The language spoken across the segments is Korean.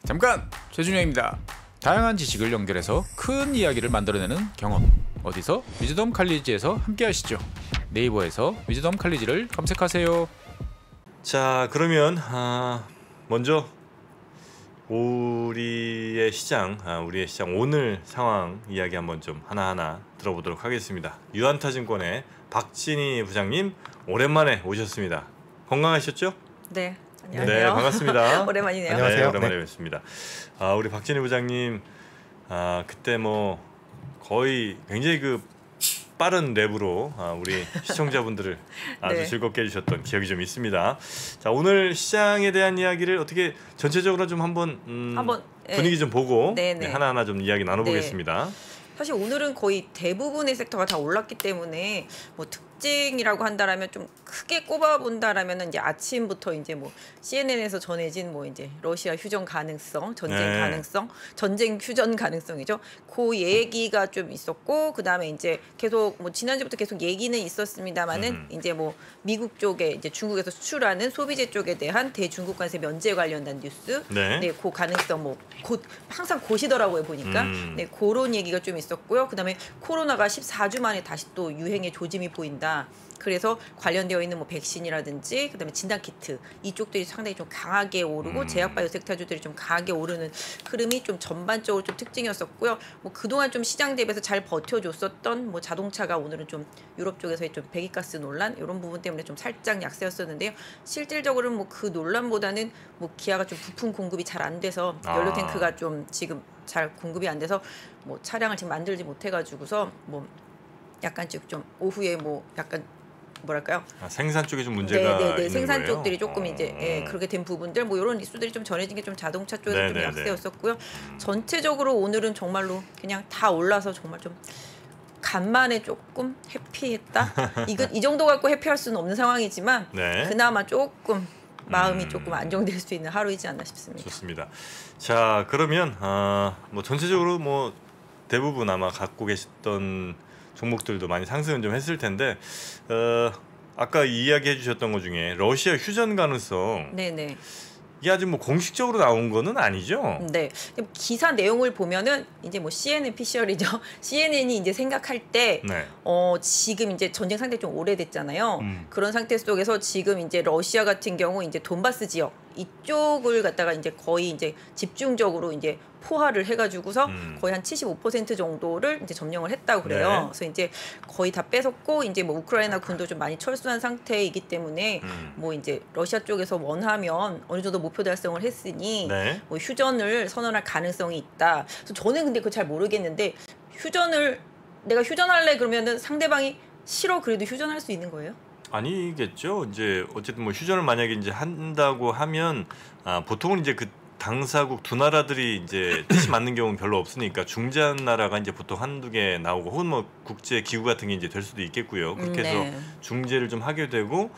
잠깐! 최준영입니다. 다양한 지식을 연결해서 큰 이야기를 만들어내는 경험. 어디서? 위즈덤 칼리지에서 함께 하시죠. 네이버에서 위즈덤 칼리지를 검색하세요. 자, 그러면 먼저 우리의 시장 오늘 상황 이야기 한번 좀 하나하나 들어보도록 하겠습니다. 유한타증권의 박진희 부장님 오랜만에 오셨습니다. 건강하셨죠? 네. 안녕하세요. 네, 반갑습니다. 오랜만이네요. 안녕하세요. 네, 오랜만에 뵙습니다. 우리 박진희 부장님 그때 뭐 거의 굉장히 그 빠른 랩으로 우리 시청자분들을 아주 네. 즐겁게 해주셨던 기억이 좀 있습니다. 자, 오늘 시장에 대한 이야기를 어떻게 전체적으로 좀 한번 분위기 좀 보고 하나하나 좀 이야기 나눠보겠습니다. 사실 오늘은 거의 대부분의 섹터가 다 올랐기 때문에 뭐 특징이라고 한다라면 좀 크게 꼽아본다라면 이제 아침부터 이제 뭐 CNN에서 전해진 뭐 이제 러시아 휴전 가능성, 전쟁 휴전 가능성이죠. 그 얘기가 좀 있었고, 그 다음에 이제 계속 뭐 지난주부터 계속 얘기는 있었습니다만은 이제 뭐 미국 쪽에 이제 중국에서 수출하는 소비재 쪽에 대한 대중국 관세 면제 관련된 뉴스, 그 가능성 뭐 곧 항상 곧이더라고요 보니까, 그런 얘기가 좀 있었고요. 그 다음에 코로나가 14주 만에 다시 또 유행의 조짐이 보인다. 그래서 관련되어 있는 뭐 백신이라든지 그다음에 진단 키트 이쪽들이 상당히 좀 강하게 오르고 제약바이오 섹터주들이 좀 강하게 오르는 흐름이 좀 전반적으로 좀 특징이었었고요. 뭐 그동안 좀 시장 대비해서 잘 버텨줬었던 뭐 자동차가 오늘은 좀 유럽 쪽에서의 좀 배기가스 논란 이런 부분 때문에 좀 살짝 약세였었는데요. 실질적으로는 뭐 그 논란보다는 뭐 기아가 좀 부품 공급이 잘 안 돼서 연료 탱크가 좀 지금 잘 공급이 안 돼서 뭐 차량을 지금 만들지 못해가지고서 뭐 약간 좀 오후에 뭐 약간 뭐랄까요? 생산 쪽에 좀 문제가 있는 생산 거예요? 쪽들이 조금 이제 그렇게 된 부분들 뭐 이런 이슈들이 좀 전해진 게 좀 자동차 쪽에서 좀 약세였었고요. 전체적으로 오늘은 정말로 그냥 다 올라서 정말 좀 간만에 조금 해피했다. 이 정도 갖고 해피할 수는 없는 상황이지만 그나마 조금 마음이 조금 안정될 수 있는 하루이지 않나 싶습니다. 좋습니다. 자, 그러면 뭐 전체적으로 뭐 대부분 아마 갖고 계셨던 종목들도 많이 상승은 좀 했을 텐데 아까 이야기해 주셨던 것 중에 러시아 휴전 가능성 이게 아직 뭐 공식적으로 나온 거는 아니죠? 네. 기사 내용을 보면은 이제 뭐 CNN 피셜이죠. CNN이 이제 생각할 때 지금 이제 전쟁 상태 좀 오래됐잖아요. 그런 상태 속에서 지금 이제 러시아 같은 경우 이제 돈바스 지역 이쪽을 갖다가 이제 거의 이제 집중적으로 이제 포화를 해가지고서 거의 한 75% 정도를 이제 점령을 했다고 그래요. 그래서 이제 거의 다 뺏었고 이제 뭐 우크라이나 군도 좀 많이 철수한 상태이기 때문에 뭐 이제 러시아 쪽에서 원하면 어느 정도 목표 달성을 했으니 뭐 휴전을 선언할 가능성이 있다. 그래서 저는 근데 그거 잘 모르겠는데 내가 휴전할래 그러면은 상대방이 싫어 그래도 휴전할 수 있는 거예요? 아니겠죠. 이제 어쨌든 뭐 휴전을 만약에 이제 한다고 하면 보통은 이제 그 당사국 두 나라들이 이제 뜻이 맞는 경우는 별로 없으니까 중재한 나라가 이제 보통 한두 개 나오고 혹은 뭐 국제 기구 같은 게 이제 될 수도 있겠고요. 그렇게 해서 중재를 좀 하게 되고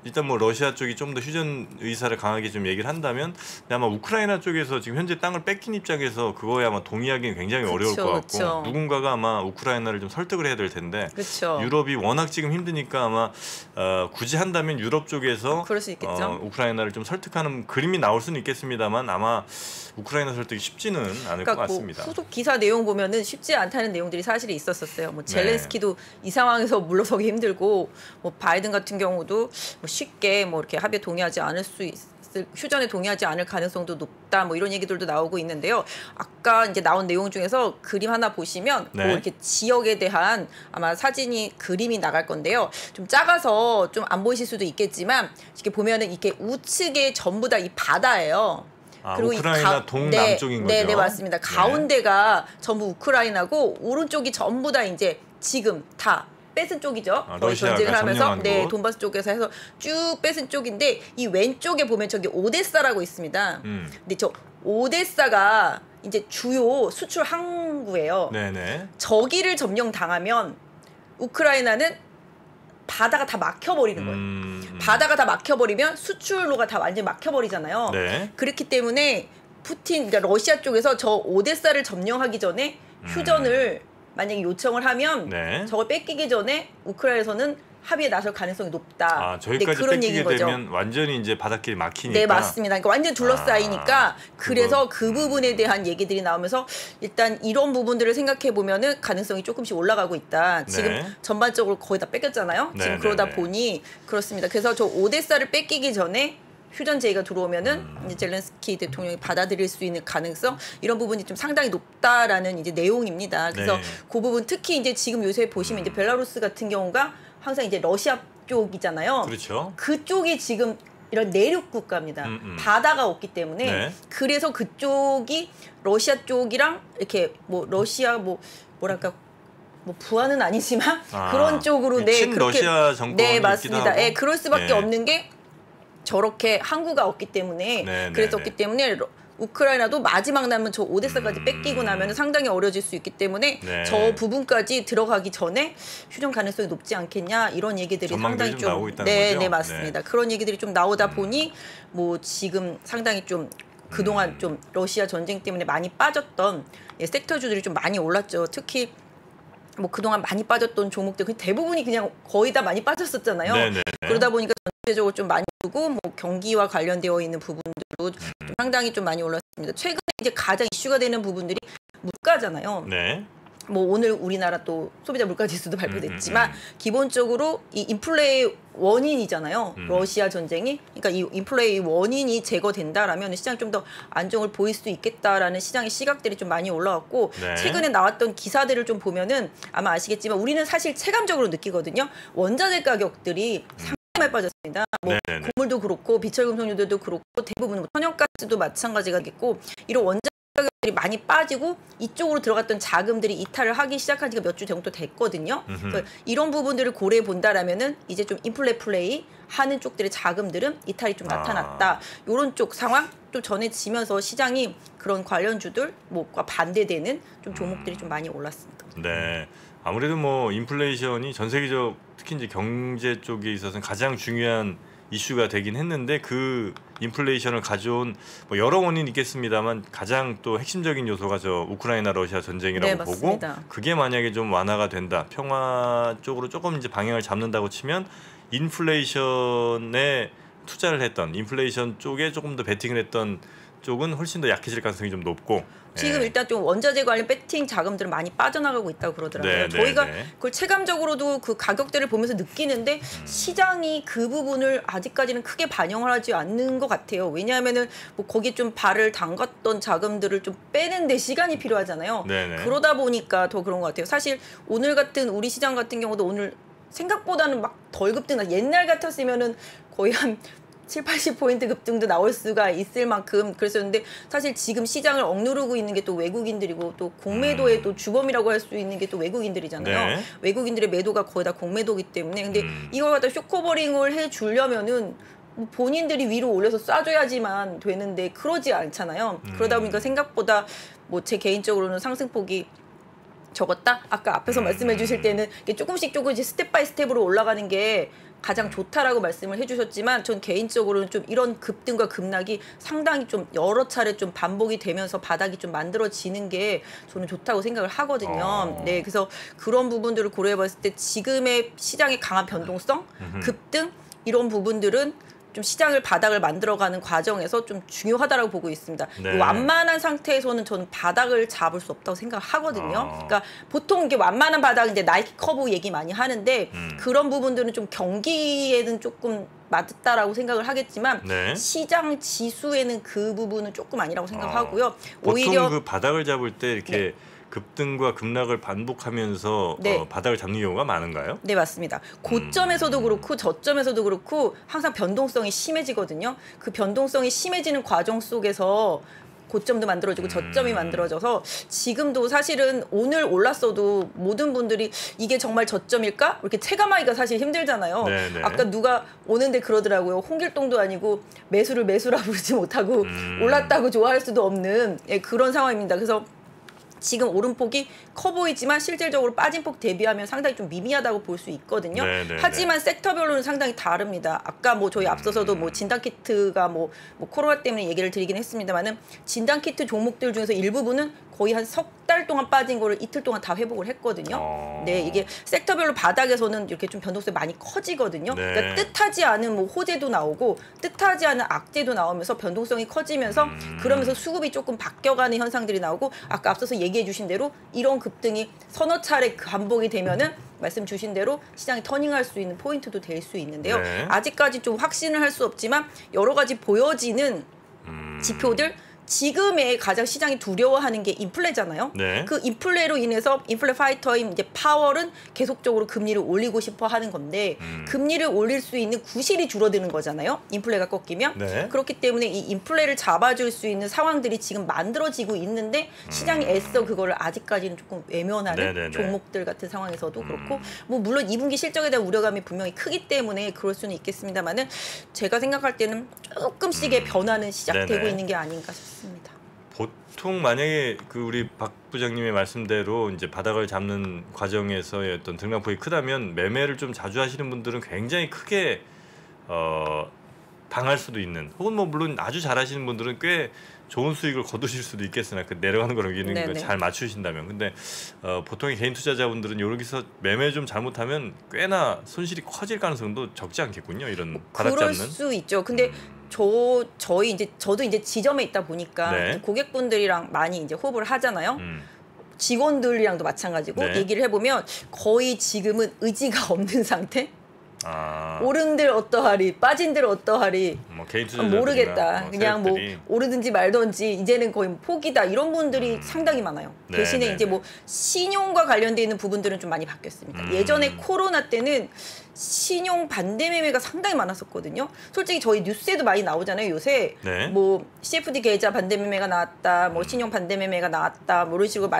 일단 뭐 러시아 쪽이 좀 더 휴전 의사를 강하게 좀 얘기를 한다면 아마 우크라이나 쪽에서 지금 현재 땅을 뺏긴 입장에서 그거에 아마 동의하기는 굉장히 어려울 것 같고 누군가가 아마 우크라이나를 좀 설득을 해야 될 텐데 유럽이 워낙 지금 힘드니까 아마 굳이 한다면 유럽 쪽에서 그럴 수 있겠죠. 우크라이나를 좀 설득하는 그림이 나올 수는 있겠습니다만 아마 우크라이나 설득이 쉽지는 않을 것 같습니다. 뭐 후속 기사 내용 보면은 쉽지 않다는 내용들이 사실이 있었었어요. 뭐 젤렌스키도 이 상황에서 물러서기 힘들고 뭐 바이든 같은 경우도 뭐 쉽게 뭐 이렇게 합의에 동의하지 않을 수 있을 휴전에 동의하지 않을 가능성도 높다 뭐 이런 얘기들도 나오고 있는데요. 아까 이제 나온 내용 중에서 그림 하나 보시면 뭐 이렇게 지역에 대한 아마 그림이 나갈 건데요. 좀 작아서 좀 안 보이실 수도 있겠지만 이렇게 보면은 이렇게 우측에 전부 다 이 바다예요. 그리고 우크라이나 동남쪽인 거죠? 네, 맞습니다. 가운데가 전부 우크라이나고 오른쪽이 전부 다 이제 지금 다 뺏은 쪽이죠. 거의 전쟁을 하면서 돈바스 쪽에서 해서 쭉 뺏은 쪽인데 이 왼쪽에 보면 저기 오데사라고 있습니다. 근데 저 오데사가 이제 주요 수출 항구예요. 저기를 점령당하면 우크라이나는 바다가 다 막혀버리는 거예요. 바다가 다 막혀버리면 수출로가 다 완전히 막혀버리잖아요. 그렇기 때문에 그러니까 러시아 쪽에서 저 오데사를 점령하기 전에 휴전을 만약에 요청을 하면 저걸 뺏기기 전에 우크라이나에서는 합의에 나설 가능성이 높다. 저기까지 그런 뺏기게 얘기인 거죠. 되면 완전히 이제 바닷길이 막히니까. 네, 맞습니다. 그러니까 완전 둘러싸이니까 그래서 그 부분에 대한 얘기들이 나오면서 일단 이런 부분들을 생각해 보면은 가능성이 조금씩 올라가고 있다. 지금 네. 전반적으로 거의 다 뺏겼잖아요. 네, 지금 그러다 네. 보니 그렇습니다. 그래서 저 오데사를 뺏기기 전에 휴전 제의가 들어오면은 이제 젤렌스키 대통령이 받아들일 수 있는 가능성 이런 부분이 좀 상당히 높다라는 이제 내용입니다. 그래서 네. 그 부분 특히 이제 지금 요새 보시면 이제 벨라루스 같은 경우가 항상 이제 러시아 쪽이잖아요. 그렇죠. 그쪽이 지금 이런 내륙 국가입니다. 바다가 없기 때문에 네. 그래서 그쪽이 러시아 쪽이랑 이렇게 뭐 러시아 뭐랄까 뭐 부하는 아니지만 그런 쪽으로 친 러시아 정권이 네 있기도 맞습니다. 하고. 네, 그럴 수밖에 네. 없는 게 저렇게 항구가 없기 때문에 네, 그랬었기 네. 때문에 우크라이나도 마지막 남은 저 오데사까지 뺏기고 나면 상당히 어려질 수 있기 때문에 네. 저 부분까지 들어가기 전에 휴전 가능성이 높지 않겠냐 이런 얘기들이 전망들이 상당히 좀 나오고 있다는 네, 거죠? 네 맞습니다. 그런 얘기들이 좀 나오다 보니 뭐 지금 상당히 좀 그동안 좀 러시아 전쟁 때문에 많이 빠졌던 섹터주들이 좀 많이 올랐죠. 특히 뭐 그동안 많이 빠졌던 종목들 대부분이 그냥 거의 다 많이 빠졌었잖아요. 네네. 그러다 보니까 전체적으로 좀 많이 오르고 뭐 경기와 관련되어 있는 부분들도 좀 상당히 좀 많이 올랐습니다. 최근에 이제 가장 이슈가 되는 부분들이 물가잖아요. 네. 뭐 오늘 우리나라 또 소비자 물가 지수도 발표됐지만 기본적으로 이 인플레의 원인이잖아요. 러시아 전쟁이. 그러니까 이 인플레의 원인이 제거된다라면 시장이 좀 더 안정을 보일 수 있겠다라는 시장의 시각들이 좀 많이 올라왔고 네. 최근에 나왔던 기사들을 좀 보면은 아마 아시겠지만 우리는 사실 체감적으로 느끼거든요. 원자재 가격들이 상당히 많이 빠졌습니다. 뭐 네네네. 고물도 그렇고 비철금속료들도 그렇고 대부분 뭐 천연가스도 마찬가지가겠고 이런 원자 가격들이 많이 빠지고 이쪽으로 들어갔던 자금들이 이탈을 하기 시작한 지가 몇 주 정도 됐거든요. 그러니까 이런 부분들을 고려해 본다라면은 이제 좀 인플레 플레이 하는 쪽들의 자금들은 이탈이 좀 나타났다. 이런 쪽 상황 좀 전해지면서 시장이 그런 관련주들 뭐과 반대되는 좀 종목들이 좀 많이 올랐습니다. 네. 아무래도 뭐 인플레이션이 전 세계적 특히 이제 경제 쪽에 있어서는 가장 중요한 이슈가 되긴 했는데 그 인플레이션을 가져온 뭐 여러 원인이 있겠습니다만 가장 또 핵심적인 요소가 저 우크라이나 러시아 전쟁이라고 네, 보고 맞습니다. 그게 만약에 좀 완화가 된다 평화 쪽으로 조금 이제 방향을 잡는다고 치면 인플레이션에 투자를 했던 인플레이션 쪽에 조금 더 베팅을 했던 쪽은 훨씬 더 약해질 가능성이 좀 높고 지금 일단 좀 원자재 관련 배팅 자금들은 많이 빠져나가고 있다고 그러더라고요. 네, 저희가 네. 그걸 체감적으로도 그 가격대를 보면서 느끼는데 시장이 그 부분을 아직까지는 크게 반영을 하지 않는 것 같아요. 왜냐하면은 뭐 거기에 좀 발을 담갔던 자금들을 좀 빼는데 시간이 필요하잖아요. 네, 네. 그러다 보니까 더 그런 것 같아요. 사실 오늘 같은 우리 시장 같은 경우도 오늘 생각보다는 막 덜 급등나 옛날 같았으면은 거의 한 7, 80포인트 급등도 나올 수가 있을 만큼 그랬었는데 사실 지금 시장을 억누르고 있는 게 또 외국인들이고 또 공매도의 또 주범이라고 할 수 있는 게 또 외국인들이잖아요. 네. 외국인들의 매도가 거의 다 공매도기 때문에 근데 이걸 갖다 쇼커버링을 해주려면은 뭐 본인들이 위로 올려서 쏴줘야지만 되는데 그러지 않잖아요. 그러다 보니까 생각보다 뭐 제 개인적으로는 상승폭이 적었다? 아까 앞에서 말씀해 주실 때는 이게 조금씩 스텝 바이 스텝으로 올라가는 게 가장 좋다라고 말씀을 해주셨지만 전 개인적으로는 좀 이런 급등과 급락이 상당히 좀 여러 차례 좀 반복이 되면서 바닥이 좀 만들어지는 게 저는 좋다고 생각을 하거든요. 네, 그래서 그런 부분들을 고려해봤을 때 지금의 시장의 강한 변동성, 급등 이런 부분들은 좀 시장을 바닥을 만들어가는 과정에서 좀 중요하다라고 보고 있습니다. 네. 완만한 상태에서는 저는 바닥을 잡을 수 없다고 생각을 하거든요. 그러니까 보통 이게 완만한 바닥은 이제 나이키 커브 얘기 많이 하는데 그런 부분들은 좀 경기에는 조금 맞다라고 생각을 하겠지만 네. 시장 지수에는 그 부분은 조금 아니라고 생각하고요. 보통 오히려 그 바닥을 잡을 때 이렇게 네. 급등과 급락을 반복하면서 네. 바닥을 잡는 경우가 많은가요? 네, 맞습니다. 고점에서도 그렇고 저점에서도 그렇고 항상 변동성이 심해지거든요. 그 변동성이 심해지는 과정 속에서 고점도 만들어지고 저점이 만들어져서 지금도 사실은 오늘 올랐어도 모든 분들이 이게 정말 저점일까? 이렇게 체감하기가 사실 힘들잖아요. 네네. 아까 누가 오는데 그러더라고요. 홍길동도 아니고 매수라 부르지 못하고 올랐다고 좋아할 수도 없는 그런 상황입니다. 그래서 지금 오름폭이 커 보이지만 실질적으로 빠진 폭 대비하면 상당히 좀 미미하다고 볼 수 있거든요. 네네네. 하지만 섹터별로는 상당히 다릅니다. 아까 뭐 저희 앞서서도 뭐 진단키트가 뭐 코로나 때문에 얘기를 드리긴 했습니다만은 진단키트 종목들 중에서 일부분은 거의 한 석 달 동안 빠진 거를 이틀 동안 다 회복을 했거든요. 네, 이게 섹터별로 바닥에서는 이렇게 좀 변동성이 많이 커지거든요. 네. 그러니까 뜻하지 않은 뭐 호재도 나오고 뜻하지 않은 악재도 나오면서 변동성이 커지면서 그러면서 수급이 조금 바뀌어가는 현상들이 나오고 아까 앞서서 얘기해 주신 대로 이런 급등이 서너 차례 반복이 되면은 말씀 주신 대로 시장이 터닝할 수 있는 포인트도 될 수 있는데요. 네. 아직까지 좀 확신을 할 수 없지만 여러 가지 보여지는 지표들 지금의 가장 시장이 두려워하는 게 인플레잖아요. 네. 그 인플레로 인해서 인플레 파이터인 이제 파월은 계속적으로 금리를 올리고 싶어 하는 건데 금리를 올릴 수 있는 구실이 줄어드는 거잖아요. 인플레가 꺾이면. 네. 그렇기 때문에 이 인플레를 잡아줄 수 있는 상황들이 지금 만들어지고 있는데 시장이 애써 그거를 아직까지는 조금 외면하는 네네네. 종목들 같은 상황에서도 그렇고 뭐 물론 2분기 실적에 대한 우려감이 분명히 크기 때문에 그럴 수는 있겠습니다만은 제가 생각할 때는 조금씩의 변화는 시작되고 네네. 있는 게 아닌가 싶습니다. 보통 만약에 그 우리 박 부장님의 말씀대로 이제 바닥을 잡는 과정에서의 어떤 등락폭이 크다면 매매를 좀 자주 하시는 분들은 굉장히 크게 당할 수도 있는 혹은 뭐 물론 아주 잘하시는 분들은 꽤 좋은 수익을 거두실 수도 있겠으나 그 내려가는 거랑 이기는 걸 네네. 잘 맞추신다면 근데 보통의 개인 투자자분들은 여기서 매매 좀 잘못하면 꽤나 손실이 커질 가능성도 적지 않겠군요. 이런 바닥 그럴 잡는. 수 있죠. 근데 저도 이제 지점에 있다 보니까 네. 고객분들이랑 많이 이제 호흡을 하잖아요. 직원들이랑도 마찬가지고 네. 얘기를 해보면 거의 지금은 의지가 없는 상태. 아, 오른들 어떠하리, 빠진들 어떠하리. 뭐 개인 투자자들이나 모르겠다. 그냥 뭐 세력들이. 오르든지 말든지 이제는 거의 포기다 이런 분들이 상당히 많아요. 네, 대신에 네, 이제 네. 뭐 신용과 관련돼 있는 부분들은 좀 많이 바뀌었습니다. 예전에 코로나 때는 신용 반대 매매가 상당히 많았었거든요. 솔직히 저희 뉴스에도 많이 나오잖아요. 요새 네. 뭐 CFD 계좌 반대 매매가 나왔다, 뭐 신용 반대 매매가 나왔다, 뭐 이런 식으로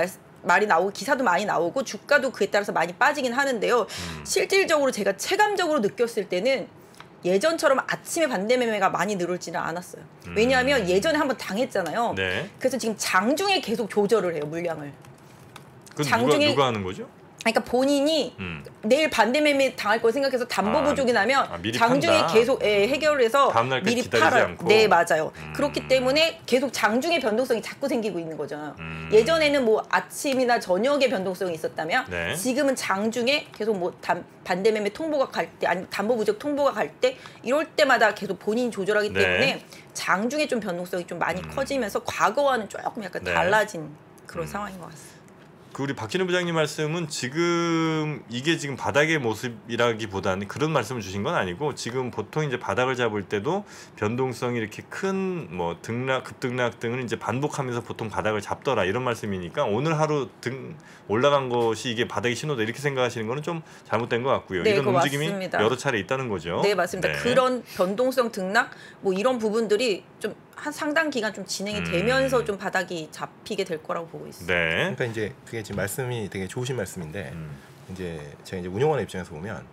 말이 나오고 기사도 많이 나오고 주가도 그에 따라서 많이 빠지긴 하는데요. 실질적으로 제가 체감적으로 느꼈을 때는 예전처럼 아침에 반대 매매가 많이 늘지는 않았어요. 왜냐하면 예전에 한번 당했잖아요. 네. 그래서 지금 장중에 계속 조절을 해요, 물량을. 그건 장중에- 누가 하는 거죠? 그러니까 본인이 내일 반대 매매 당할 걸 생각해서 담보 아, 부족이 나면 미리 장중에 판다. 계속 해결을 해서 다음날까지 미리 기다리지 팔아요. 않고. 네, 맞아요. 그렇기 때문에 계속 장중에 변동성이 자꾸 생기고 있는 거죠. 예전에는 뭐 아침이나 저녁에 변동성이 있었다면 네. 지금은 장중에 계속 뭐 반대 매매 통보가 갈 때 아니 담보 부족 통보가 갈 때 이럴 때마다 계속 본인이 조절하기 네. 때문에 장중에 좀 변동성이 좀 많이 커지면서 과거와는 조금 약간 네. 달라진 그런 상황인 것 같습니다. 그 우리 박진우 부장님 말씀은 지금 이게 지금 바닥의 모습이라기보다는 그런 말씀을 주신 건 아니고 지금 보통 이제 바닥을 잡을 때도 변동성이 이렇게 큰 뭐 급등락 등을 이제 반복하면서 보통 바닥을 잡더라 이런 말씀이니까 오늘 하루 올라간 것이 이게 바닥의 신호다 이렇게 생각하시는 거는 좀 잘못된 것 같고요. 네, 이런 그거 움직임이 맞습니다. 여러 차례 있다는 거죠. 네, 맞습니다. 네. 그런 변동성 등락 뭐 이런 부분들이 좀 한 상당 기간 좀 진행이 되면서 좀 바닥이 잡히게 될 거라고 보고 있습니다. 네. 그러니까 이제 그게 지금 말씀이 되게 좋으신 말씀인데 이제 제가 이제 운용원의 입장에서 보면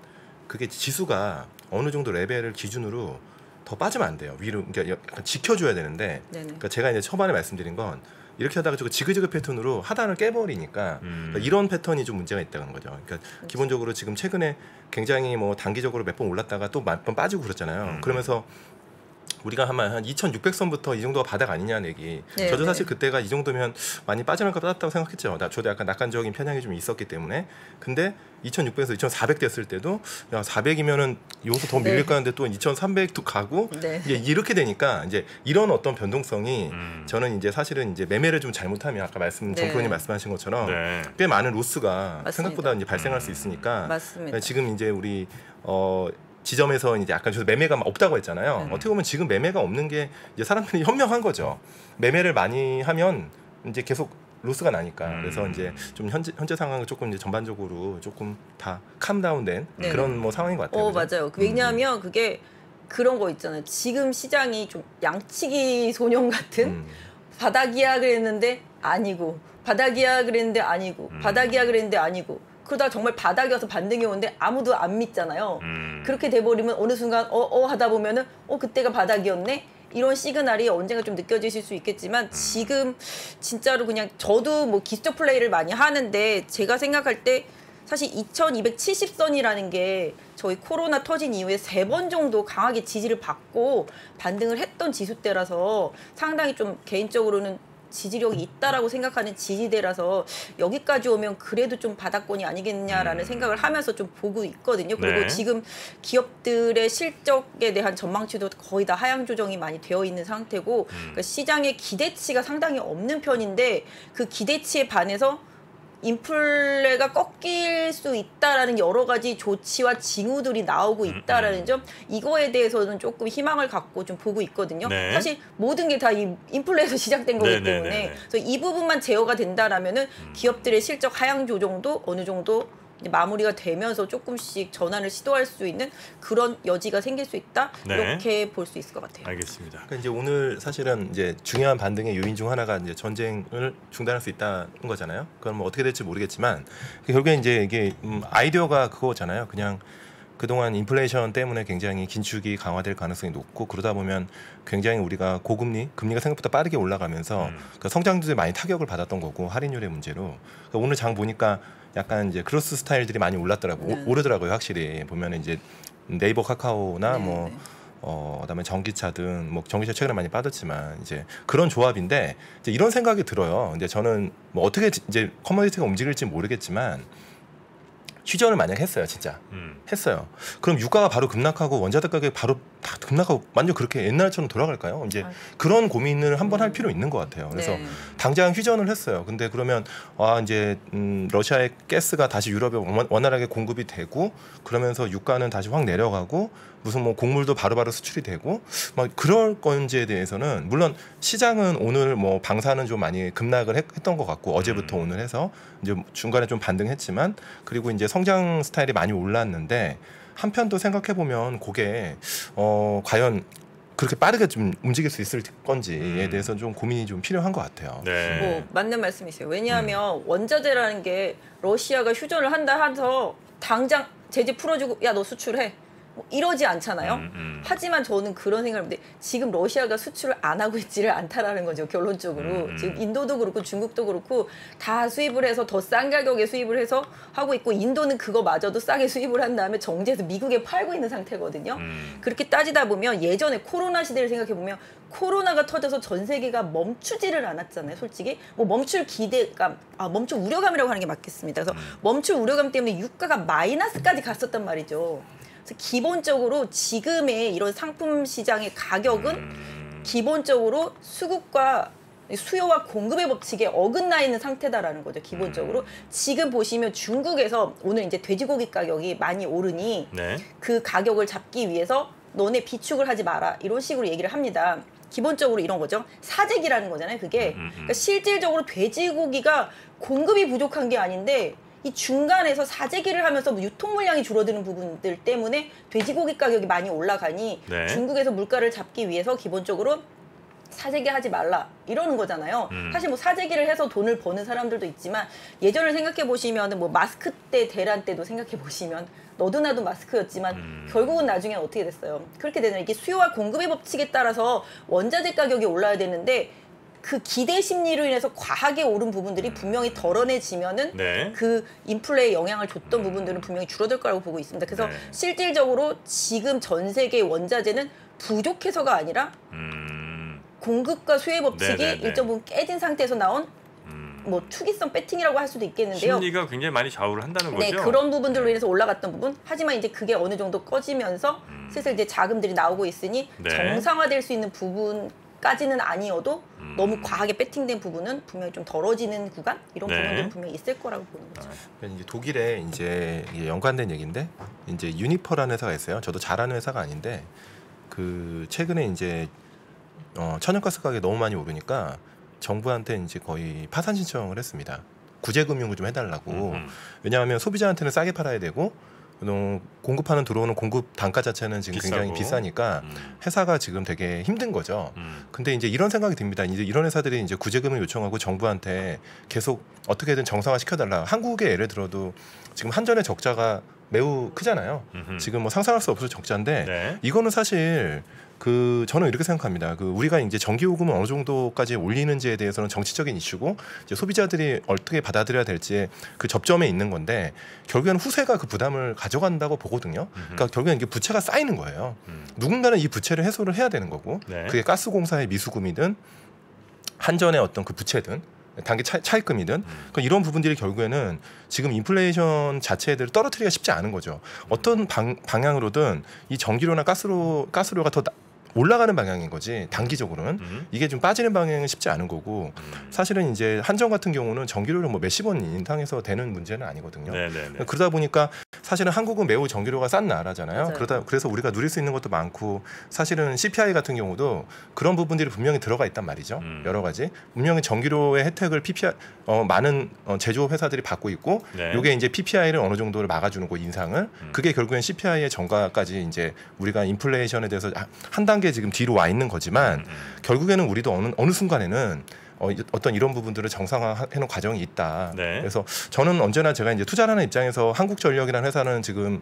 그게 지수가 어느 정도 레벨을 기준으로 더 빠지면 안 돼요. 위로 그러니까 약간 지켜줘야 되는데 네네. 그러니까 제가 이제 초반에 말씀드린 건 이렇게 하다가 저거 지그재그 패턴으로 하단을 깨버리니까 그러니까 이런 패턴이 좀 문제가 있다는 거죠. 그러니까 기본적으로 지금 최근에 굉장히 뭐 단기적으로 몇 번 올랐다가 또 몇 번 빠지고 그랬잖아요. 그러면서 우리가 한 2,600선부터 이 정도가 바닥 아니냐는 얘기. 네, 저도 네. 사실 그때가 이 정도면 많이 빠져나갈까 빠졌다고 생각했죠. 저도 약간 낙관적인 편향이 좀 있었기 때문에. 근데 2,600에서 2,400 됐을 때도 야 400이면은 여기서 더 네. 밀릴까 하는데 또 2,300도 가고 네. 이제 이렇게 되니까 이제 이런 어떤 변동성이 저는 이제 사실은 이제 매매를 좀 잘못하면 아까 네. 정프로님 말씀하신 것처럼 네. 꽤 많은 로스가 맞습니다. 생각보다 이제 발생할 수 있으니까 맞습니다. 지금 이제 우리 지점에서 이제 약간 저도 매매가 없다고 했잖아요. 어떻게 보면 지금 매매가 없는 게 이제 사람들이 현명한 거죠. 매매를 많이 하면 이제 계속 로스가 나니까. 그래서 이제 좀 현재 상황을 조금 이제 전반적으로 조금 다 캄다운된 네. 그런 뭐 상황인 것 같아요. 그죠? 맞아요. 왜냐하면 그게 그런 거 있잖아요. 지금 시장이 좀 양치기 소년 같은 바닥이야 그랬는데 아니고 바닥이야 그랬는데 아니고 바닥이야 그랬는데 아니고 그러다가 정말 바닥이어서 반등이 오는데 아무도 안 믿잖아요. 그렇게 돼버리면 어느 순간 하다 보면은 그때가 바닥이었네? 이런 시그널이 언젠가 좀 느껴지실 수 있겠지만 지금 진짜로 그냥 저도 뭐 기술적 플레이를 많이 하는데 제가 생각할 때 사실 2270선이라는 게 저희 코로나 터진 이후에 3번 정도 강하게 지지를 받고 반등을 했던 지수대라서 상당히 좀 개인적으로는 지지력이 있다라고 생각하는 지지대라서 여기까지 오면 그래도 좀 바닥권이 아니겠냐라는 생각을 하면서 좀 보고 있거든요. 그리고 네. 지금 기업들의 실적에 대한 전망치도 거의 다 하향 조정이 많이 되어 있는 상태고 그러니까 시장의 기대치가 상당히 없는 편인데 그 기대치에 반해서 인플레가 꺾일 수 있다라는 여러 가지 조치와 징후들이 나오고 있다라는 점 이거에 대해서는 조금 희망을 갖고 좀 보고 있거든요. 네. 사실 모든 게 다 이 인플레에서 시작된 거기 네, 네, 때문에 네, 네. 그래서 이 부분만 제어가 된다라면은 기업들의 실적 하향 조정도 어느 정도 이제 마무리가 되면서 조금씩 전환을 시도할 수 있는 그런 여지가 생길 수 있다 네. 이렇게 볼 수 있을 것 같아요. 알겠습니다. 그러니까 이제 오늘 사실은 이제 중요한 반등의 요인 중 하나가 이제 전쟁을 중단할 수 있다는 거잖아요. 그건 뭐 어떻게 될지 모르겠지만 결국에 이제 이게 아이디어가 그거잖아요. 그냥 그동안 인플레이션 때문에 굉장히 긴축이 강화될 가능성이 높고 그러다 보면 굉장히 우리가 금리가 생각보다 빠르게 올라가면서 그 성장률에 많이 타격을 받았던 거고 할인율의 문제로 그러니까 오늘 장 보니까 약간 이제 크로스 스타일들이 많이 올랐더라고 네. 오르더라고요. 확실히 보면 이제 네이버 카카오나 네, 뭐 네. 그다음에 전기차 등 뭐 전기차 최근에 많이 빠졌지만 이제 그런 조합인데 이제 이런 생각이 들어요. 근데 저는 뭐 어떻게 이제 커머디티가 움직일지 모르겠지만 휴전을 만약 했어요, 진짜 했어요. 그럼 유가가 바로 급락하고 원자재 가격이 바로 다 급락하고 완전 그렇게 옛날처럼 돌아갈까요? 이제 그런 고민을 한번 할 필요 있는 것 같아요. 그래서 네. 당장 휴전을 했어요. 근데 그러면 이제 러시아의 가스가 다시 유럽에 원활하게 공급이 되고 그러면서 유가는 다시 확 내려가고 무슨 뭐 곡물도 바로바로 수출이 되고 막 그럴 건지에 대해서는 물론 시장은 오늘 뭐 방사는 좀 많이 급락을 했던 것 같고 어제부터 오늘 해서 이제 중간에 좀 반등했지만 그리고 이제 성장 스타일이 많이 올랐는데 한편 또 생각해 보면 그게 과연 그렇게 빠르게 좀 움직일 수 있을 건지에 대해서 좀 고민이 좀 필요한 것 같아요. 네. 뭐 맞는 말씀이세요. 왜냐하면 원자재라는 게 러시아가 휴전을 한다 해서 당장 제재 풀어주고 야 너 수출해 뭐 이러지 않잖아요. 하지만 저는 그런 생각을 하는데 지금 러시아가 수출을 안 하고 있지를 않다라는 거죠. 결론적으로 지금 인도도 그렇고 중국도 그렇고 다 수입을 해서 더 싼 가격에 수입을 해서 하고 있고 인도는 그거마저도 싸게 수입을 한 다음에 정제해서 미국에 팔고 있는 상태거든요. 그렇게 따지다 보면 예전에 코로나 시대를 생각해 보면 코로나가 터져서 전 세계가 멈추지를 않았잖아요. 솔직히 뭐 멈출 기대감, 멈출 우려감이라고 하는 게 맞겠습니다. 그래서 멈출 우려감 때문에 유가가 마이너스까지 갔었단 말이죠. 그래서 기본적으로 지금의 이런 상품 시장의 가격은 기본적으로 수급과 수요와 공급의 법칙에 어긋나 있는 상태다라는 거죠. 기본적으로 지금 보시면 중국에서 오늘 이제 돼지고기 가격이 많이 오르니 네. 그 가격을 잡기 위해서 너네 비축을 하지 마라 이런 식으로 얘기를 합니다. 기본적으로 이런 거죠. 사재기라는 거잖아요. 그게 그러니까 실질적으로 돼지고기가 공급이 부족한 게 아닌데 이 중간에서 사재기를 하면서 유통 물량이 줄어드는 부분들 때문에 돼지고기 가격이 많이 올라가니 네. 중국에서 물가를 잡기 위해서 기본적으로 사재기 하지 말라 이러는 거잖아요. 사실 뭐 사재기를 해서 돈을 버는 사람들도 있지만 예전을 생각해 보시면 뭐 마스크 때 대란 때도 생각해 보시면 너도 나도 마스크였지만 결국은 나중에 어떻게 됐어요? 그렇게 되는 이게 수요와 공급의 법칙에 따라서 원자재 가격이 올라야 되는데 그 기대 심리로 인해서 과하게 오른 부분들이 분명히 덜어내지면은 네. 그 인플레에 영향을 줬던 부분들은 분명히 줄어들 거라고 보고 있습니다. 그래서 네. 실질적으로 지금 전 세계 원자재는 부족해서가 아니라 공급과 수요의 법칙이 네네네. 일정 부분 깨진 상태에서 나온 뭐 투기성 배팅이라고 할 수도 있겠는데요. 심리가 굉장히 많이 좌우를 한다는 거죠. 네, 그런 부분들로 인해서 올라갔던 부분. 하지만 이제 그게 어느 정도 꺼지면서 슬슬 이제 자금들이 나오고 있으니 네. 정상화될 수 있는 부분까지는 아니어도 너무 과하게 배팅된 부분은 분명히 좀 덜어지는 구간 이런 네. 부분들은 분명히 있을 거라고 보는 거죠. 이제 독일에 이제 이게 연관된 얘기인데 이제 유니퍼라는 회사가 있어요. 저도 잘하는 회사가 아닌데 그 최근에 이제 천연가스 가격이 너무 많이 오르니까 정부한테 이제 거의 파산 신청을 했습니다. 구제 금융을 좀 해달라고. 왜냐하면 소비자한테는 싸게 팔아야 되고 공급하는 들어오는 공급 단가 자체는 지금 비싸고. 굉장히 비싸니까 회사가 지금 되게 힘든 거죠. 근데 이제 이런 생각이 듭니다. 이제 이런 회사들이 이제 구제금을 요청하고 정부한테 계속 어떻게든 정상화 시켜달라. 한국의 예를 들어도 지금 한전의 적자가 매우 크잖아요. 지금 뭐 상상할 수 없을 적자인데 네. 이거는 사실 저는 이렇게 생각합니다. 우리가 이제 전기요금을 어느 정도까지 올리는지에 대해서는 정치적인 이슈고 이제 소비자들이 어떻게 받아들여야 될지 그 접점에 있는 건데 결국에는 후세가 그 부담을 가져간다고 보거든요. 그러니까 결국에는 이게 부채가 쌓이는 거예요. 누군가는 이 부채를 해소를 해야 되는 거고 네. 그게 가스공사의 미수금이든 한전의 어떤 그 부채든 단기 차입금이든 이런 부분들이 결국에는 지금 인플레이션 자체를 떨어뜨리기가 쉽지 않은 거죠. 어떤 방향으로든 이 전기료나 가스료가 더 올라가는 방향인 거지 단기적으로는 이게 좀 빠지는 방향은 쉽지 않은 거고 사실은 이제 한전 같은 경우는 전기료를 뭐 몇십 원 인상해서 되는 문제는 아니거든요. 네네네. 그러다 보니까 사실은 한국은 매우 전기료가 싼 나라잖아요. 맞아요. 그래서 우리가 누릴 수 있는 것도 많고 사실은 CPI 같은 경우도 그런 부분들이 분명히 들어가 있단 말이죠. 여러 가지 분명히 전기료의 혜택을 PPI 많은 제조업 회사들이 받고 있고 네. 이게 이제 PPI를 어느 정도를 막아주는 거 인상을 그게 결국엔 CPI의 전가까지 이제 우리가 인플레이션에 대해서 한 단계 지금 뒤로 와 있는 거지만 결국에는 우리도 어느 순간에는 어떤 이런 부분들을 정상화해놓은 과정이 있다. 네. 그래서 저는 언제나 제가 이제 투자를 하는 입장에서 한국전력이라는 회사는 지금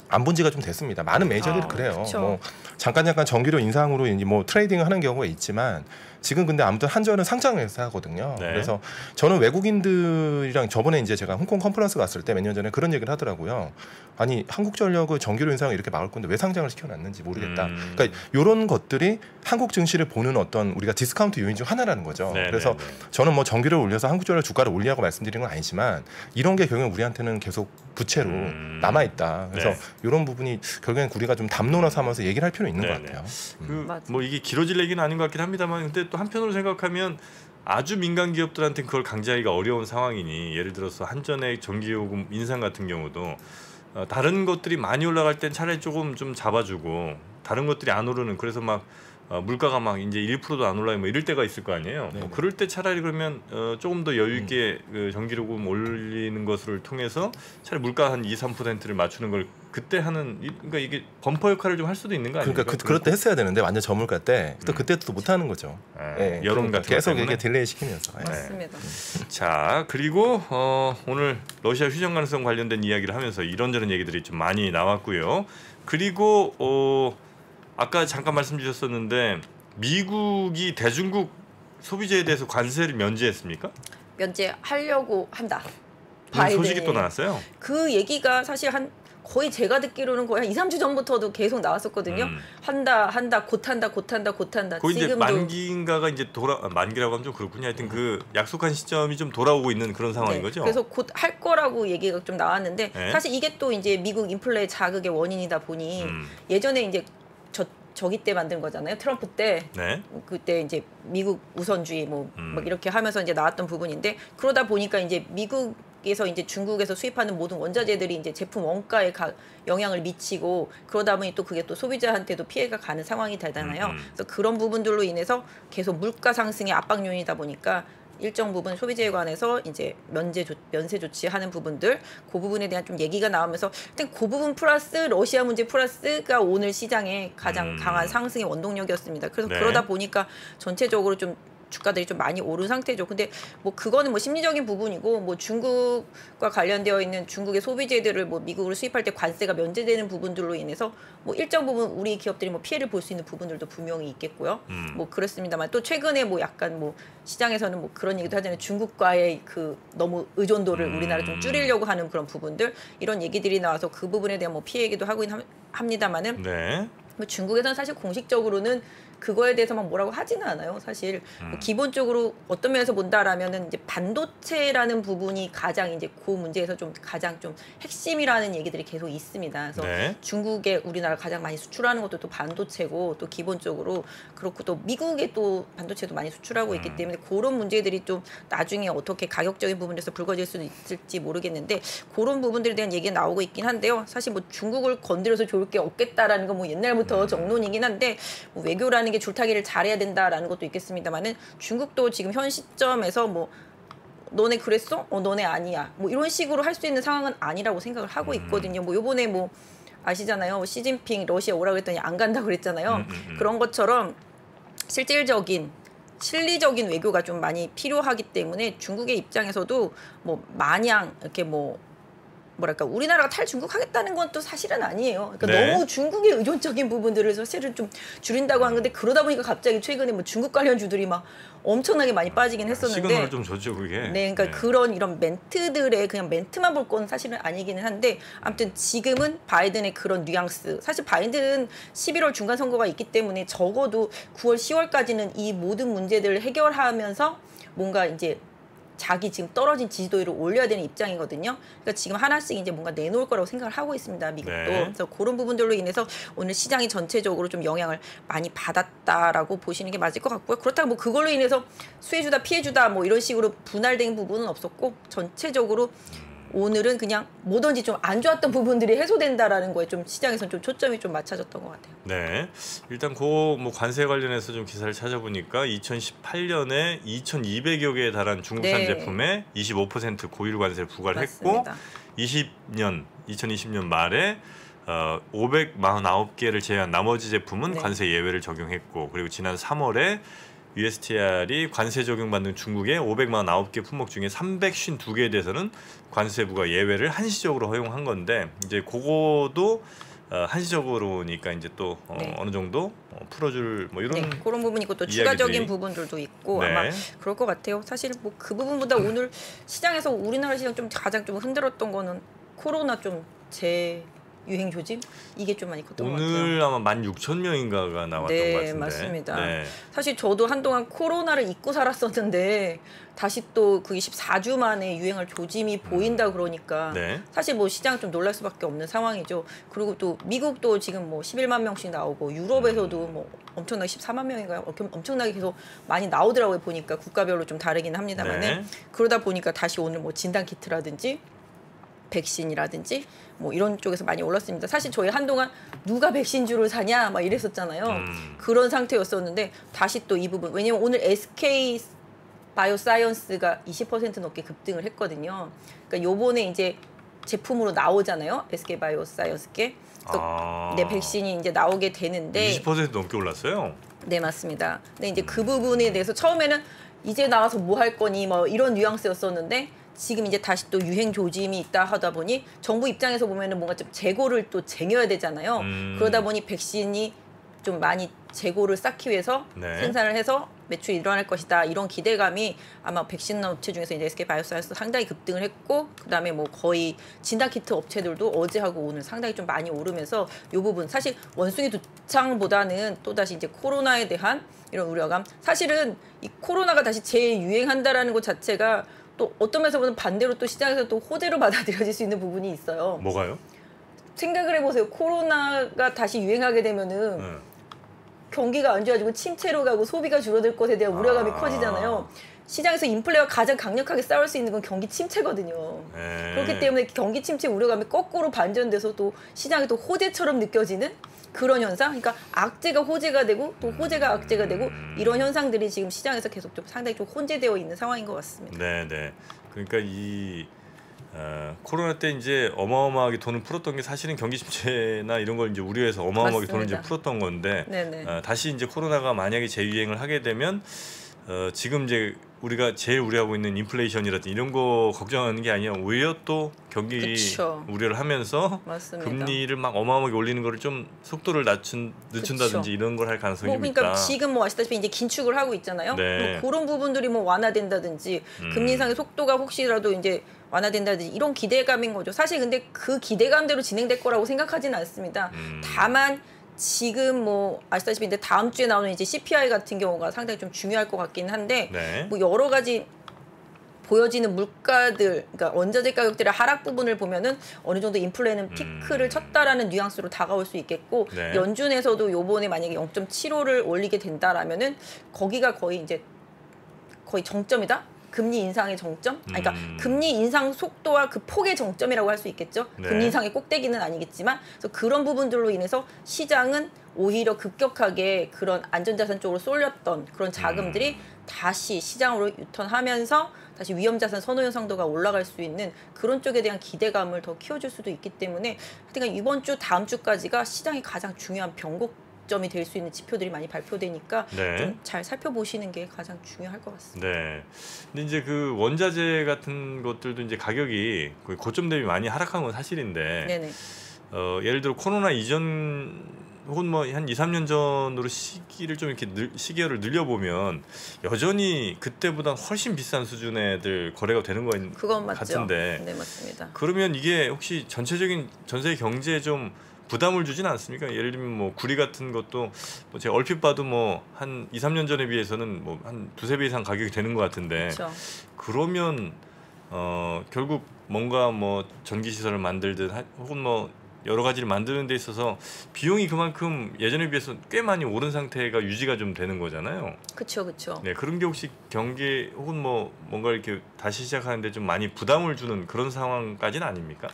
안 본 지가 좀 됐습니다. 많은 메이저들이 그래요. 그쵸. 뭐 잠깐 전기료 인상으로 이제 뭐 트레이딩을 하는 경우가 있지만 지금 근데 아무튼 한전은 상장 회사거든요. 네. 그래서 저는 외국인들이랑 저번에 이제 제가 홍콩 컨퍼런스 갔을 때 몇 년 전에 그런 얘기를 하더라고요. 아니 한국전력의 전기료 인상을 이렇게 막을 건데 왜 상장을 시켜놨는지 모르겠다. 그러니까 이런 것들이 한국 증시를 보는 어떤 우리가 디스카운트 요인 중 하나라는 거죠. 네, 그래서 네, 네. 저는 뭐 전기료를 올려서 한국전력 주가를 올리라고 말씀드리는 건 아니지만 이런 게 결국엔 우리한테는 계속 부채로 남아 있다. 그래서 네. 이런 부분이 결국엔 우리가 좀 담론화 삼아서 얘기를 할 필요는 있는 것 네네. 같아요. 맞아. 뭐 이게 길어질 얘기는 아닌 것 같긴 합니다만 근데 또 한편으로 생각하면 아주 민간 기업들한테 그걸 강제하기가 어려운 상황이니 예를 들어서 한전의 전기요금 인상 같은 경우도 다른 것들이 많이 올라갈 땐 차라리 조금 좀 잡아주고 다른 것들이 안 오르는 그래서 막 물가가 막 이제 1%도 안 올라요 뭐 이럴 때가 있을 거 아니에요. 뭐 그럴 때 차라리 그러면 조금 더 여유 있게 그 전기요금 올리는 것을 통해서 차라리 물가 한 2-3%를 맞추는 걸 그때 하는 그러니까 이게 범퍼 역할을 좀 할 수도 있는 거 아닙니까? 그러니까 그럴 때 했어야 되는데 완전 저물가 때 또 그때 또 못 하는 거죠. 예, 여론 그러니까 같은 것 계속 때문에. 이게 딜레이 시키면서. 예. 맞습니다. 자 그리고 오늘 러시아 휴전 가능성 관련된 이야기를 하면서 이런저런 얘기들이 좀 많이 나왔고요. 그리고 아까 잠깐 말씀 주셨었는데 미국이 대중국 소비재에 대해서 관세를 면제했습니까? 면제하려고 한다. 그런 소식이 또 나왔어요. 그 얘기가 사실 거의 제가 듣기로는 거의 한 2-3주 전부터도 계속 나왔었거든요. 한다, 곧 한다. 거의 이제 지금도 만기인가가 이제 만기라고 하면 좀 그렇군요. 하여튼 그 약속한 시점이 좀 돌아오고 있는 그런 상황인 거죠. 그래서 곧 할 거라고 얘기가 좀 나왔는데 네. 사실 이게 또 이제 미국 인플레 자극의 원인이다 보니 예전에 이제 저기 때 만든 거잖아요. 트럼프 때. 네. 그때 이제 미국 우선주의 막 이렇게 하면서 이제 나왔던 부분인데 그러다 보니까 이제 미국에서 이제 중국에서 수입하는 모든 원자재들이 이제 제품 원가에 영향을 미치고 그러다 보니 또 그게 또 소비자한테도 피해가 가는 상황이 되잖아요. 그래서 그런 부분들로 인해서 계속 물가 상승의 압박 요인이다 보니까 일정 부분 소비재에 관해서 이제 면세 조치하는 부분들 그 부분에 대한 좀 얘기가 나오면서 일단 그 부분 플러스 러시아 문제 플러스가 오늘 시장에 가장 강한 상승의 원동력이었습니다. 그래서 네. 그러다 보니까 전체적으로 좀 주가들이 좀 많이 오른 상태죠. 근데 뭐 그거는 뭐 심리적인 부분이고 뭐 중국과 관련되어 있는 중국의 소비재들을 뭐 미국으로 수입할 때 관세가 면제되는 부분들로 인해서 뭐 일정 부분 우리 기업들이 뭐 피해를 볼 수 있는 부분들도 분명히 있겠고요. 뭐 그렇습니다만 또 최근에 뭐 약간 뭐 시장에서는 뭐 그런 얘기도 하잖아요. 중국과의 그 너무 의존도를 우리나라 좀 줄이려고 하는 그런 부분들 이런 얘기들이 나와서 그 부분에 대한 뭐 피해 얘기도 하고 합니다만은 네. 뭐 중국에서는 사실 공식적으로는 그거에 대해서 막 뭐라고 하지는 않아요. 사실 뭐 기본적으로 어떤 면에서 본다라면은 이제 반도체라는 부분이 가장 이제 그 문제에서 좀 가장 좀 핵심이라는 얘기들이 계속 있습니다. 그래서 네. 중국에 우리나라 가장 많이 수출하는 것도 또 반도체고 또 기본적으로 그렇고 또 미국에 또 반도체도 많이 수출하고 있기 때문에 그런 문제들이 좀 나중에 어떻게 가격적인 부분에서 불거질 수도 있을지 모르겠는데 그런 부분들에 대한 얘기가 나오고 있긴 한데요. 사실 뭐 중국을 건드려서 좋을 게 없겠다라는 건 뭐 옛날부터 정론이긴 한데 뭐 외교라는 게 줄타기를 잘해야 된다라는 것도 있겠습니다만은 중국도 지금 현 시점에서 뭐 너네 그랬어? 너네 아니야. 뭐 이런 식으로 할 수 있는 상황은 아니라고 생각을 하고 있거든요. 뭐 요번에 뭐 아시잖아요. 시진핑 러시아 오라고 했더니 안 간다고 그랬잖아요. 그런 것처럼 실질적인 실리적인 외교가 좀 많이 필요하기 때문에 중국의 입장에서도 뭐 마냥 이렇게 뭐 뭐랄까 우리나라가 탈중국하겠다는 건 또 사실은 아니에요. 그러니까 네. 너무 중국에 의존적인 부분들을 사실은 좀 줄인다고 한 건데 그러다 보니까 갑자기 최근에 뭐 중국 관련주들이 막 엄청나게 많이 빠지긴 했었는데 시그널을 좀 줬죠 그게. 네, 그러니까 그런 이런 멘트들의 그냥 멘트만 볼 건 사실은 아니기는 한데 아무튼 지금은 바이든의 그런 뉘앙스 사실 바이든 11월 중간 선거가 있기 때문에 적어도 9월 10월까지는 이 모든 문제들을 해결하면서 뭔가 이제 자기 지금 떨어진 지지도를 올려야 되는 입장이거든요. 그러니까 지금 하나씩 이제 뭔가 내놓을 거라고 생각을 하고 있습니다. 미국도. 네. 그래서 그런 부분들로 인해서 오늘 시장이 전체적으로 좀 영향을 많이 받았다라고 보시는 게 맞을 것 같고요. 그렇다고 뭐 그걸로 인해서 수혜주다 피해주다 뭐 이런 식으로 분할된 부분은 없었고 전체적으로 오늘은 그냥 뭐든지 좀 안 좋았던 부분들이 해소된다라는 거에 좀 시장에서는 좀 초점이 좀 맞춰졌던 것 같아요. 네, 일단 뭐 관세 관련해서 좀 기사를 찾아보니까 2018년에 2,200여 개에 달한 중국산 네. 제품에 25% 고율 관세를 부과를 맞습니다. 했고 2020년 말에 549개를 제외한 나머지 제품은 네. 관세 예외를 적용했고 그리고 지난 3월에 USTR이 관세 적용받는 중국의 549개 품목 중에 352개에 대해서는 관세 부과 예외를 한시적으로 허용한 건데 이제 그거도 한시적으로니까 이제 또 네. 어느 정도 풀어줄 뭐 이런 네, 그런 부분이 있고 또 이야기들이. 추가적인 부분들도 있고 네. 아마 그럴 것 같아요. 사실 뭐 그 부분보다 오늘 시장에서 우리나라 시장 좀 가장 좀 흔들었던 거는 코로나 좀 재유행 조짐 이게 좀 많이 컸던 것 같아요. 오늘 아마 16,000명인가가 나왔던 네, 것 같은데. 맞습니다. 네. 사실 저도 한동안 코로나를 잊고 살았었는데 다시 또 그게 14주 만에 유행할 조짐이 보인다 그러니까 네. 사실 뭐 시장 좀 놀랄 수밖에 없는 상황이죠. 그리고 또 미국도 지금 뭐 11만 명씩 나오고 유럽에서도 뭐 엄청나게 14만 명인가요? 엄청나게 계속 많이 나오더라고요. 보니까 국가별로 좀 다르긴 합니다만 네. 그러다 보니까 다시 오늘 뭐 진단 키트라든지 백신이라든지 뭐 이런 쪽에서 많이 올랐습니다. 사실 저희 한동안 누가 백신주를 사냐 막 이랬었잖아요. 그런 상태였었는데 다시 또 이 부분 왜냐면 오늘 SK 바이오사이언스가 20% 넘게 급등을 했거든요. 그러니까 요번에 이제 제품으로 나오잖아요. SK 바이오사이언스께. 그래서 네, 백신이 이제 나오게 되는데 20% 넘게 올랐어요. 네, 맞습니다. 근데 이제 그 부분에 대해서 처음에는 이제 나와서 뭐 할 거니 뭐 이런 뉘앙스였었는데 지금 이제 다시 또 유행 조짐이 있다 하다 보니 정부 입장에서 보면은 뭔가 좀 재고를 또 쟁여야 되잖아요. 그러다 보니 백신이 좀 많이 재고를 쌓기 위해서 네. 생산을 해서 매출이 일어날 것이다. 이런 기대감이 아마 백신 업체 중에서 이제 SK 바이오사이언스 상당히 급등을 했고 그다음에 뭐 거의 진단 키트 업체들도 어제하고 오늘 상당히 좀 많이 오르면서 이 부분 사실 원숭이 두창보다는 또 다시 이제 코로나에 대한 이런 우려감. 사실은 이 코로나가 다시 재유행한다라는 것 자체가 또 어떤 면에서 보면 반대로 또 시장에서 또 호재로 받아들여질 수 있는 부분이 있어요. 뭐가요? 생각을 해보세요. 코로나가 다시 유행하게 되면은 네. 경기가 안 좋아지고 침체로 가고 소비가 줄어들 것에 대한 우려감이 커지잖아요. 시장에서 인플레와 가장 강력하게 싸울 수 있는 건 경기 침체거든요. 네. 그렇기 때문에 경기 침체 우려감이 거꾸로 반전돼서 또 시장이 또 호재처럼 느껴지는 그런 현상. 그러니까 악재가 호재가 되고 또 호재가 악재가 되고 이런 현상들이 지금 시장에서 계속 좀 상당히 좀 혼재되어 있는 상황인 것 같습니다. 네, 네. 그러니까 이 코로나 때 이제 어마어마하게 돈을 풀었던 게 사실은 경기 침체나 이런 걸 이제 우려해서 어마어마하게 돈을 이제 맞습니다. 풀었던 건데 네네. 다시 이제 코로나가 만약에 재유행을 하게 되면 지금 이제 우리가 제일 우려하고 있는 인플레이션이라든지 이런 거 걱정하는 게 아니라 오히려 또 경기 그쵸. 우려를 하면서 맞습니다. 금리를 막 어마어마하게 올리는 거를 좀 속도를 늦춘다든지 그쵸. 이런 걸 할 가능성이 뭐 있다. 그러니까 지금 뭐 아시다시피 이제 긴축을 하고 있잖아요. 네. 뭐 그런 부분들이 뭐 완화된다든지 금리 인상의 속도가 혹시라도 이제 완화된다든지 이런 기대감인 거죠. 사실 근데 그 기대감대로 진행될 거라고 생각하지는 않습니다. 다만 지금 뭐 아시다시피 이제 다음 주에 나오는 이제 CPI 같은 경우가 상당히 좀 중요할 것 같긴 한데 네. 뭐 여러 가지 보여지는 물가들, 그러니까 원자재 가격들의 하락 부분을 보면은 어느 정도 인플레는 피크를 쳤다라는 뉘앙스로 다가올 수 있겠고 네. 연준에서도 요번에 만약에 0.75를 올리게 된다라면은 거기가 거의 이제 거의 정점이다. 금리 인상의 정점? 아니, 그러니까 금리 인상 속도와 그 폭의 정점이라고 할 수 있겠죠. 네. 금리 인상의 꼭대기는 아니겠지만 그래서 그런 부분들로 인해서 시장은 오히려 급격하게 그런 안전자산 쪽으로 쏠렸던 그런 자금들이 다시 시장으로 유턴하면서 다시 위험자산 선호 현상도가 올라갈 수 있는 그런 쪽에 대한 기대감을 더 키워줄 수도 있기 때문에 하여튼 이번 주 다음 주까지가 시장이 가장 중요한 변곡 요점이 될 수 있는 지표들이 많이 발표되니까 네. 좀 잘 살펴보시는 게 가장 중요할 것 같습니다. 네. 근데 이제 그 원자재 같은 것들도 이제 가격이 거의 고점 대비 많이 하락한 건 사실인데 네네. 예를 들어 코로나 이전 혹은 뭐 한 2, 3년 전으로 시기를 좀 이렇게 시기를 늘려보면 여전히 그때보다 훨씬 비싼 수준의 거래가 되는 거 그건 맞죠. 같은데 네, 맞습니다. 그러면 이게 혹시 전체적인 전세 경제에 좀 부담을 주진 않습니까? 예를 들면 뭐 구리 같은 것도 뭐 제가 얼핏 봐도 뭐 한 2, 3년 전에 비해서는 뭐 한 두세 배 이상 가격이 되는 것 같은데 그렇죠. 그러면 결국 뭔가 뭐 전기 시설을 만들든 혹은 뭐 여러 가지를 만드는 데 있어서 비용이 그만큼 예전에 비해서 꽤 많이 오른 상태가 유지가 좀 되는 거잖아요. 그렇죠, 그렇죠. 네, 그런 게 혹시 경기 혹은 뭐 뭔가 이렇게 다시 시작하는데 좀 많이 부담을 주는 그런 상황까지는 아닙니까?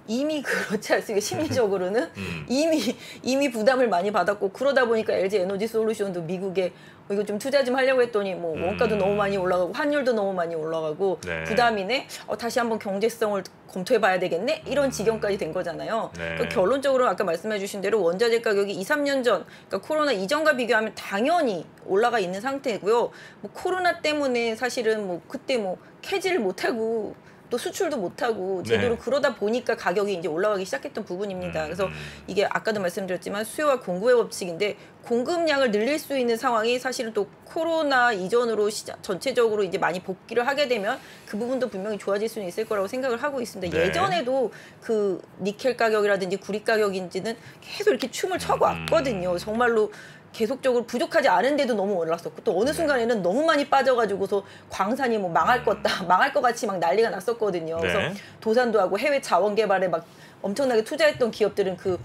이미 그렇지 않습니까? 심리적으로는 음. 이미 부담을 많이 받았고 그러다 보니까 LG 에너지 솔루션도 미국에 이거 좀 투자 좀 하려고 했더니 뭐 원가도 너무 많이 올라가고 환율도 너무 많이 올라가고 네. 부담이네. 다시 한번 경제성을 검토해봐야 되겠네. 이런 지경까지 된 거잖아요. 네. 그러니까 결론적으로 아까 말씀해주신 대로 원자재 가격이 2, 3년 전, 그러니까 코로나 이전과 비교하면 당연히 올라가 있는 상태고요. 뭐 코로나 때문에 사실은 뭐 그때 뭐 캐지를 못하고 또 수출도 못하고 제대로 네. 그러다 보니까 가격이 이제 올라가기 시작했던 부분입니다. 그래서 이게 아까도 말씀드렸지만 수요와 공급의 법칙인데 공급량을 늘릴 수 있는 상황이 사실은 또 코로나 이전으로 전체적으로 이제 많이 복귀를 하게 되면 그 부분도 분명히 좋아질 수는 있을 거라고 생각을 하고 있습니다. 네. 예전에도 그 니켈 가격이라든지 구리 가격인지는 계속 이렇게 춤을 춰고 왔거든요. 정말로 계속적으로 부족하지 않은데도 너무 올랐었고 또 어느 순간에는 너무 많이 빠져가지고서 광산이 뭐 망할 것 같이 막 난리가 났었거든요. 네. 그래서 도산도 하고 해외 자원 개발에 막 엄청나게 투자했던 기업들은 그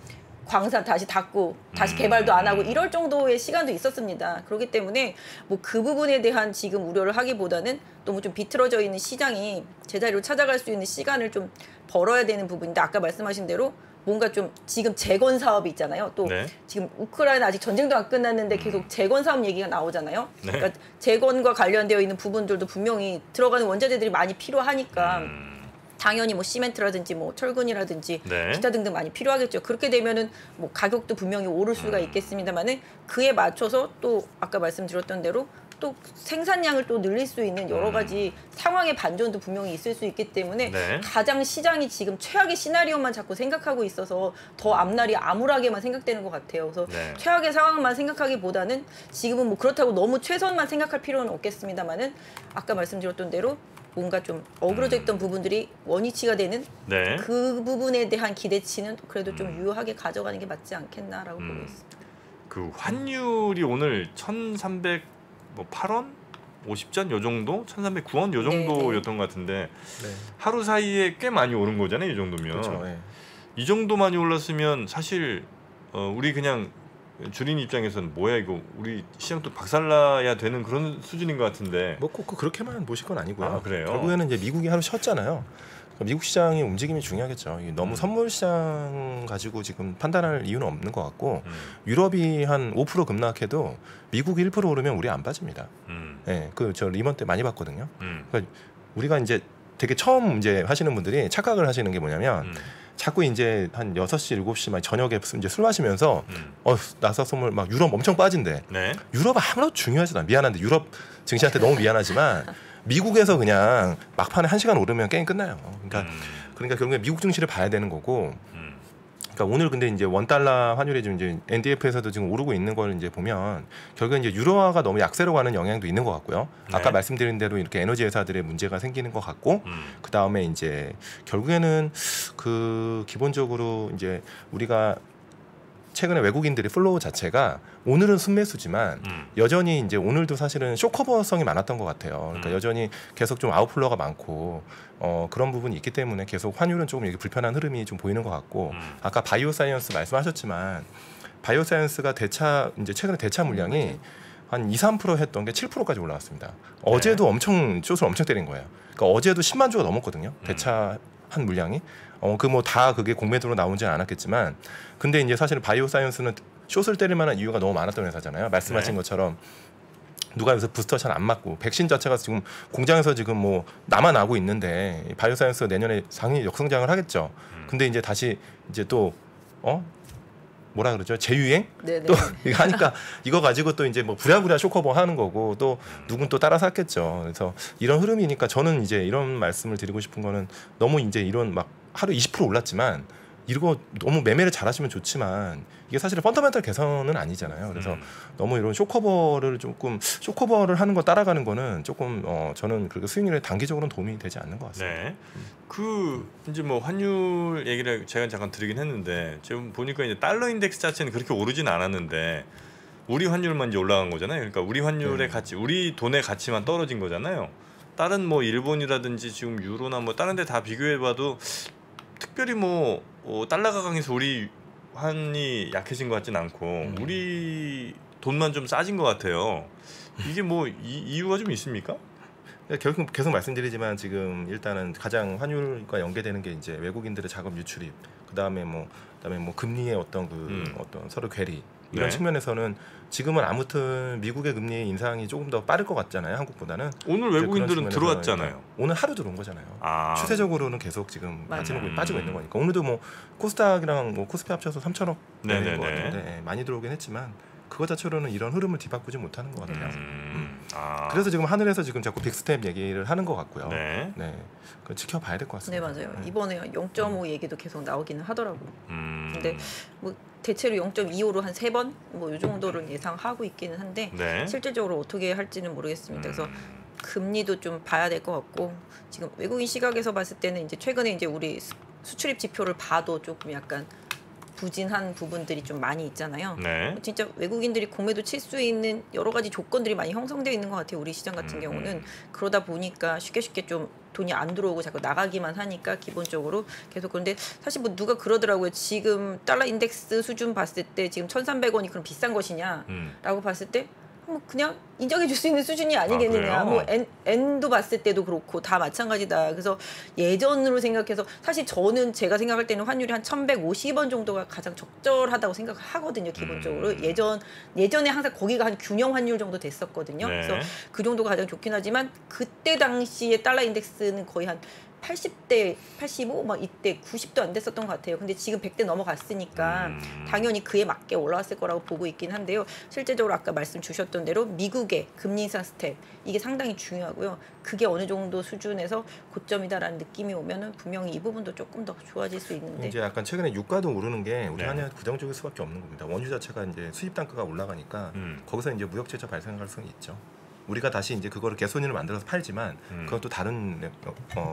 광산 다시 닫고 다시 개발도 안 하고 이럴 정도의 시간도 있었습니다. 그렇기 때문에 뭐 그 부분에 대한 지금 우려를 하기보다는 너무 좀 비틀어져 있는 시장이 제자리로 찾아갈 수 있는 시간을 좀 벌어야 되는 부분인데 아까 말씀하신 대로 뭔가 좀 지금 재건 사업이 있잖아요. 또 네. 지금 우크라이나 아직 전쟁도 안 끝났는데 계속 재건 사업 얘기가 나오잖아요. 네. 그러니까 재건과 관련되어 있는 부분들도 분명히 들어가는 원자재들이 많이 필요하니까 당연히 뭐 시멘트라든지 뭐 철근이라든지 네. 기타 등등 많이 필요하겠죠. 그렇게 되면은 뭐 가격도 분명히 오를 수가 있겠습니다만은 그에 맞춰서 또 아까 말씀드렸던 대로 또 생산량을 또 늘릴 수 있는 여러 가지 상황의 반전도 분명히 있을 수 있기 때문에 네. 가장 시장이 지금 최악의 시나리오만 자꾸 생각하고 있어서 더 앞날이 암울하게만 생각되는 것 같아요. 그래서 네. 최악의 상황만 생각하기보다는 지금은 뭐 그렇다고 너무 최선만 생각할 필요는 없겠습니다만은 아까 말씀드렸던 대로 뭔가 좀 어그러져 있던 부분들이 원위치가 되는 네. 그 부분에 대한 기대치는 그래도 좀 유효하게 가져가는 게 맞지 않겠나라고 보고 있습니다. 그 환율이 오늘 1,308원 50전 요 정도 1,309원 요 정도였던 것 같은데 네. 하루 사이에 꽤 많이 오른 거잖아요. 이 정도면. 그렇죠. 예. 이 정도 많이 올랐으면 사실 우리 그냥 주린 입장에서는 뭐야 이거 우리 시장 또 박살나야 되는 그런 수준인 것 같은데. 뭐 꼭 그렇게만 보실 건 아니고요. 아, 그래요? 결국에는 이제 미국이 하루 쉬었잖아요. 미국 시장의 움직임이 중요하겠죠. 너무 선물 시장 가지고 지금 판단할 이유는 없는 것 같고 유럽이 한 5% 급락해도 미국이 1% 오르면 우리 안 빠집니다. 예, 그 저 리먼 때 많이 봤거든요. 그러니까 우리가 이제 되게 처음 이제 하시는 분들이 착각을 하시는 게 뭐냐면 자꾸 이제 한 6시, 7시 막 저녁에 이제 술 마시면서 나사 선물 막 유럽 엄청 빠진대. 네. 유럽 아무것도 중요하지 않아. 미안한데 유럽 증시한테 너무 미안하지만 미국에서 그냥 막판에 1시간 오르면 게임 끝나요. 그러니까 결국에 미국 증시를 봐야 되는 거고. 그러니까 오늘 근데 이제 $1 환율이 좀 이제 NDF에서도 지금 오르고 있는 걸 이제 보면 결국에 이제 유로화가 너무 약세로 가는 영향도 있는 것 같고요. 네. 아까 말씀드린 대로 이렇게 에너지 회사들의 문제가 생기는 것 같고, 그 다음에 이제 결국에는 그 기본적으로 이제 우리가 최근에 외국인들이 플로우 자체가 오늘은 순매수지만 여전히 이제 오늘도 사실은 쇼커버성이 많았던 것 같아요. 그러니까 여전히 계속 좀 아웃플로어가 많고 그런 부분이 있기 때문에 계속 환율은 조금 이렇게 불편한 흐름이 좀 보이는 것 같고 아까 바이오 사이언스 말씀하셨지만 바이오 사이언스가 이제 최근에 대차 물량이 한 2, 3% 했던 게 7%까지 올라왔습니다. 어제도 엄청 숏을 엄청 때린 거예요. 그러니까 어제도 10만 주가 넘었거든요. 대차 한 물량이. 그 뭐 다 그게 공매도로 나오지는 않았겠지만 근데 이제 사실 바이오 사이언스는 숏을 때릴 만한 이유가 너무 많았던 회사잖아요. 말씀하신 네. 것처럼 누가 여기서 부스터샷 안 맞고 백신 자체가 지금 공장에서 지금 뭐 남아나고 있는데 바이오 사이언스가 내년에 상위 역성장을 하겠죠. 근데 이제 다시 이제 또 뭐라 그러죠? 재유행? 네네. 또 이거 하니까 이거 가지고 또 이제 뭐 부랴부랴 쇼커버 하는 거고 또 누군 또 따라서 했겠죠. 그래서 이런 흐름이니까 저는 이제 이런 말씀을 드리고 싶은 거는 너무 이제 이런 막 하루 20% 올랐지만 이거 너무 매매를 잘하시면 좋지만 이게 사실은 펀더멘털 개선은 아니잖아요. 그래서 너무 이런 쇼커버를 하는 거 따라가는 거는 조금 저는 그렇게 수익률에 단기적으로는 도움이 되지 않는 것 같습니다. 네. 그 이제 뭐 환율 얘기를 제가 잠깐 드리긴 했는데 지금 보니까 이제 달러 인덱스 자체는 그렇게 오르진 않았는데 우리 환율만 이제 올라간 거잖아요. 그러니까 우리 환율의 가치, 우리 돈의 가치만 떨어진 거잖아요. 다른 뭐 일본이라든지 지금 유로나 뭐 다른 데 다 비교해봐도 특별히 뭐 달러가 강해서 우리 환이 약해진 것 같진 않고 우리 돈만 좀 싸진 것 같아요. 이게 뭐 이유가 좀 있습니까? 결국 계속 말씀드리지만 지금 일단은 가장 환율과 연계되는 게 이제 외국인들의 자금 유출입, 그다음에 뭐 금리의 어떤 어떤 서로 괴리 이런 네. 측면에서는 지금은 아무튼 미국의 금리 인상이 조금 더 빠를 것 같잖아요. 한국보다는. 오늘 외국인들은 들어왔잖아요. 오늘 하루 들어온 거잖아요. 추세적으로는 계속 지금 빠지고 있는 거니까. 오늘도 뭐 코스닥이랑 뭐 코스피 합쳐서 3천억 되는 것 같은데 많이 들어오긴 했지만 그거 자체로는 이런 흐름을 뒤바꾸지 못하는 것 같아요. 그래서 지금 하늘에서 지금 자꾸 빅스텝 얘기를 하는 것 같고요. 네. 그거 지켜봐야 될 것 같습니다. 네 맞아요. 이번에 0.5 얘기도 계속 나오기는 하더라고요. 근데 뭐 대체로 0.25로 한 3번 뭐 이 정도를 예상하고 있기는 한데 네. 실질적으로 어떻게 할지는 모르겠습니다. 그래서 금리도 좀 봐야 될 것 같고 지금 외국인 시각에서 봤을 때는 이제 최근에 이제 우리 수출입 지표를 봐도 조금 약간 부진한 부분들이 좀 많이 있잖아요. 네. 진짜 외국인들이 공매도 칠 수 있는 여러 가지 조건들이 많이 형성되어 있는 것 같아요. 우리 시장 같은 경우는 그러다 보니까 쉽게 좀 돈이 안 들어오고 자꾸 나가기만 하니까 기본적으로 계속. 그런데 사실 뭐 누가 그러더라고요. 지금 달러 인덱스 수준 봤을 때 지금 1,300원이 그럼 비싼 것이냐라고 봤을 때 뭐 그냥 인정해 줄 수 있는 수준이 아니겠느냐. 뭐 엔도 봤을 때도 그렇고 다 마찬가지다. 그래서 예전으로 생각해서 사실 저는 제가 생각할 때는 환율이 한 1,150원 정도가 가장 적절하다고 생각하거든요. 기본적으로 예전에 항상 거기가 한 균형 환율 정도 됐었거든요. 네. 그래서 그 정도가 가장 좋긴 하지만 그때 당시에 달러 인덱스는 거의 한 80대 85 막 이때 90도 안 됐었던 것 같아요. 근데 지금 100대 넘어갔으니까 당연히 그에 맞게 올라왔을 거라고 보고 있긴 한데요. 실제적으로 아까 말씀 주셨던 대로 미국의 금리 인상 스텝 이게 상당히 중요하고요. 그게 어느 정도 수준에서 고점이다라는 느낌이 오면은 분명히 이 부분도 조금 더 좋아질 수 있는데 이제 약간 최근에 유가도 오르는 게 우리 한일 부정적일 수밖에 없는 겁니다. 원유 자체가 이제 수입 단가가 올라가니까 거기서 이제 무역 제재 발생할 가능성이 있죠. 우리가 다시 이제 그거를 개선율을 만들어서 팔지만 그건 또 다른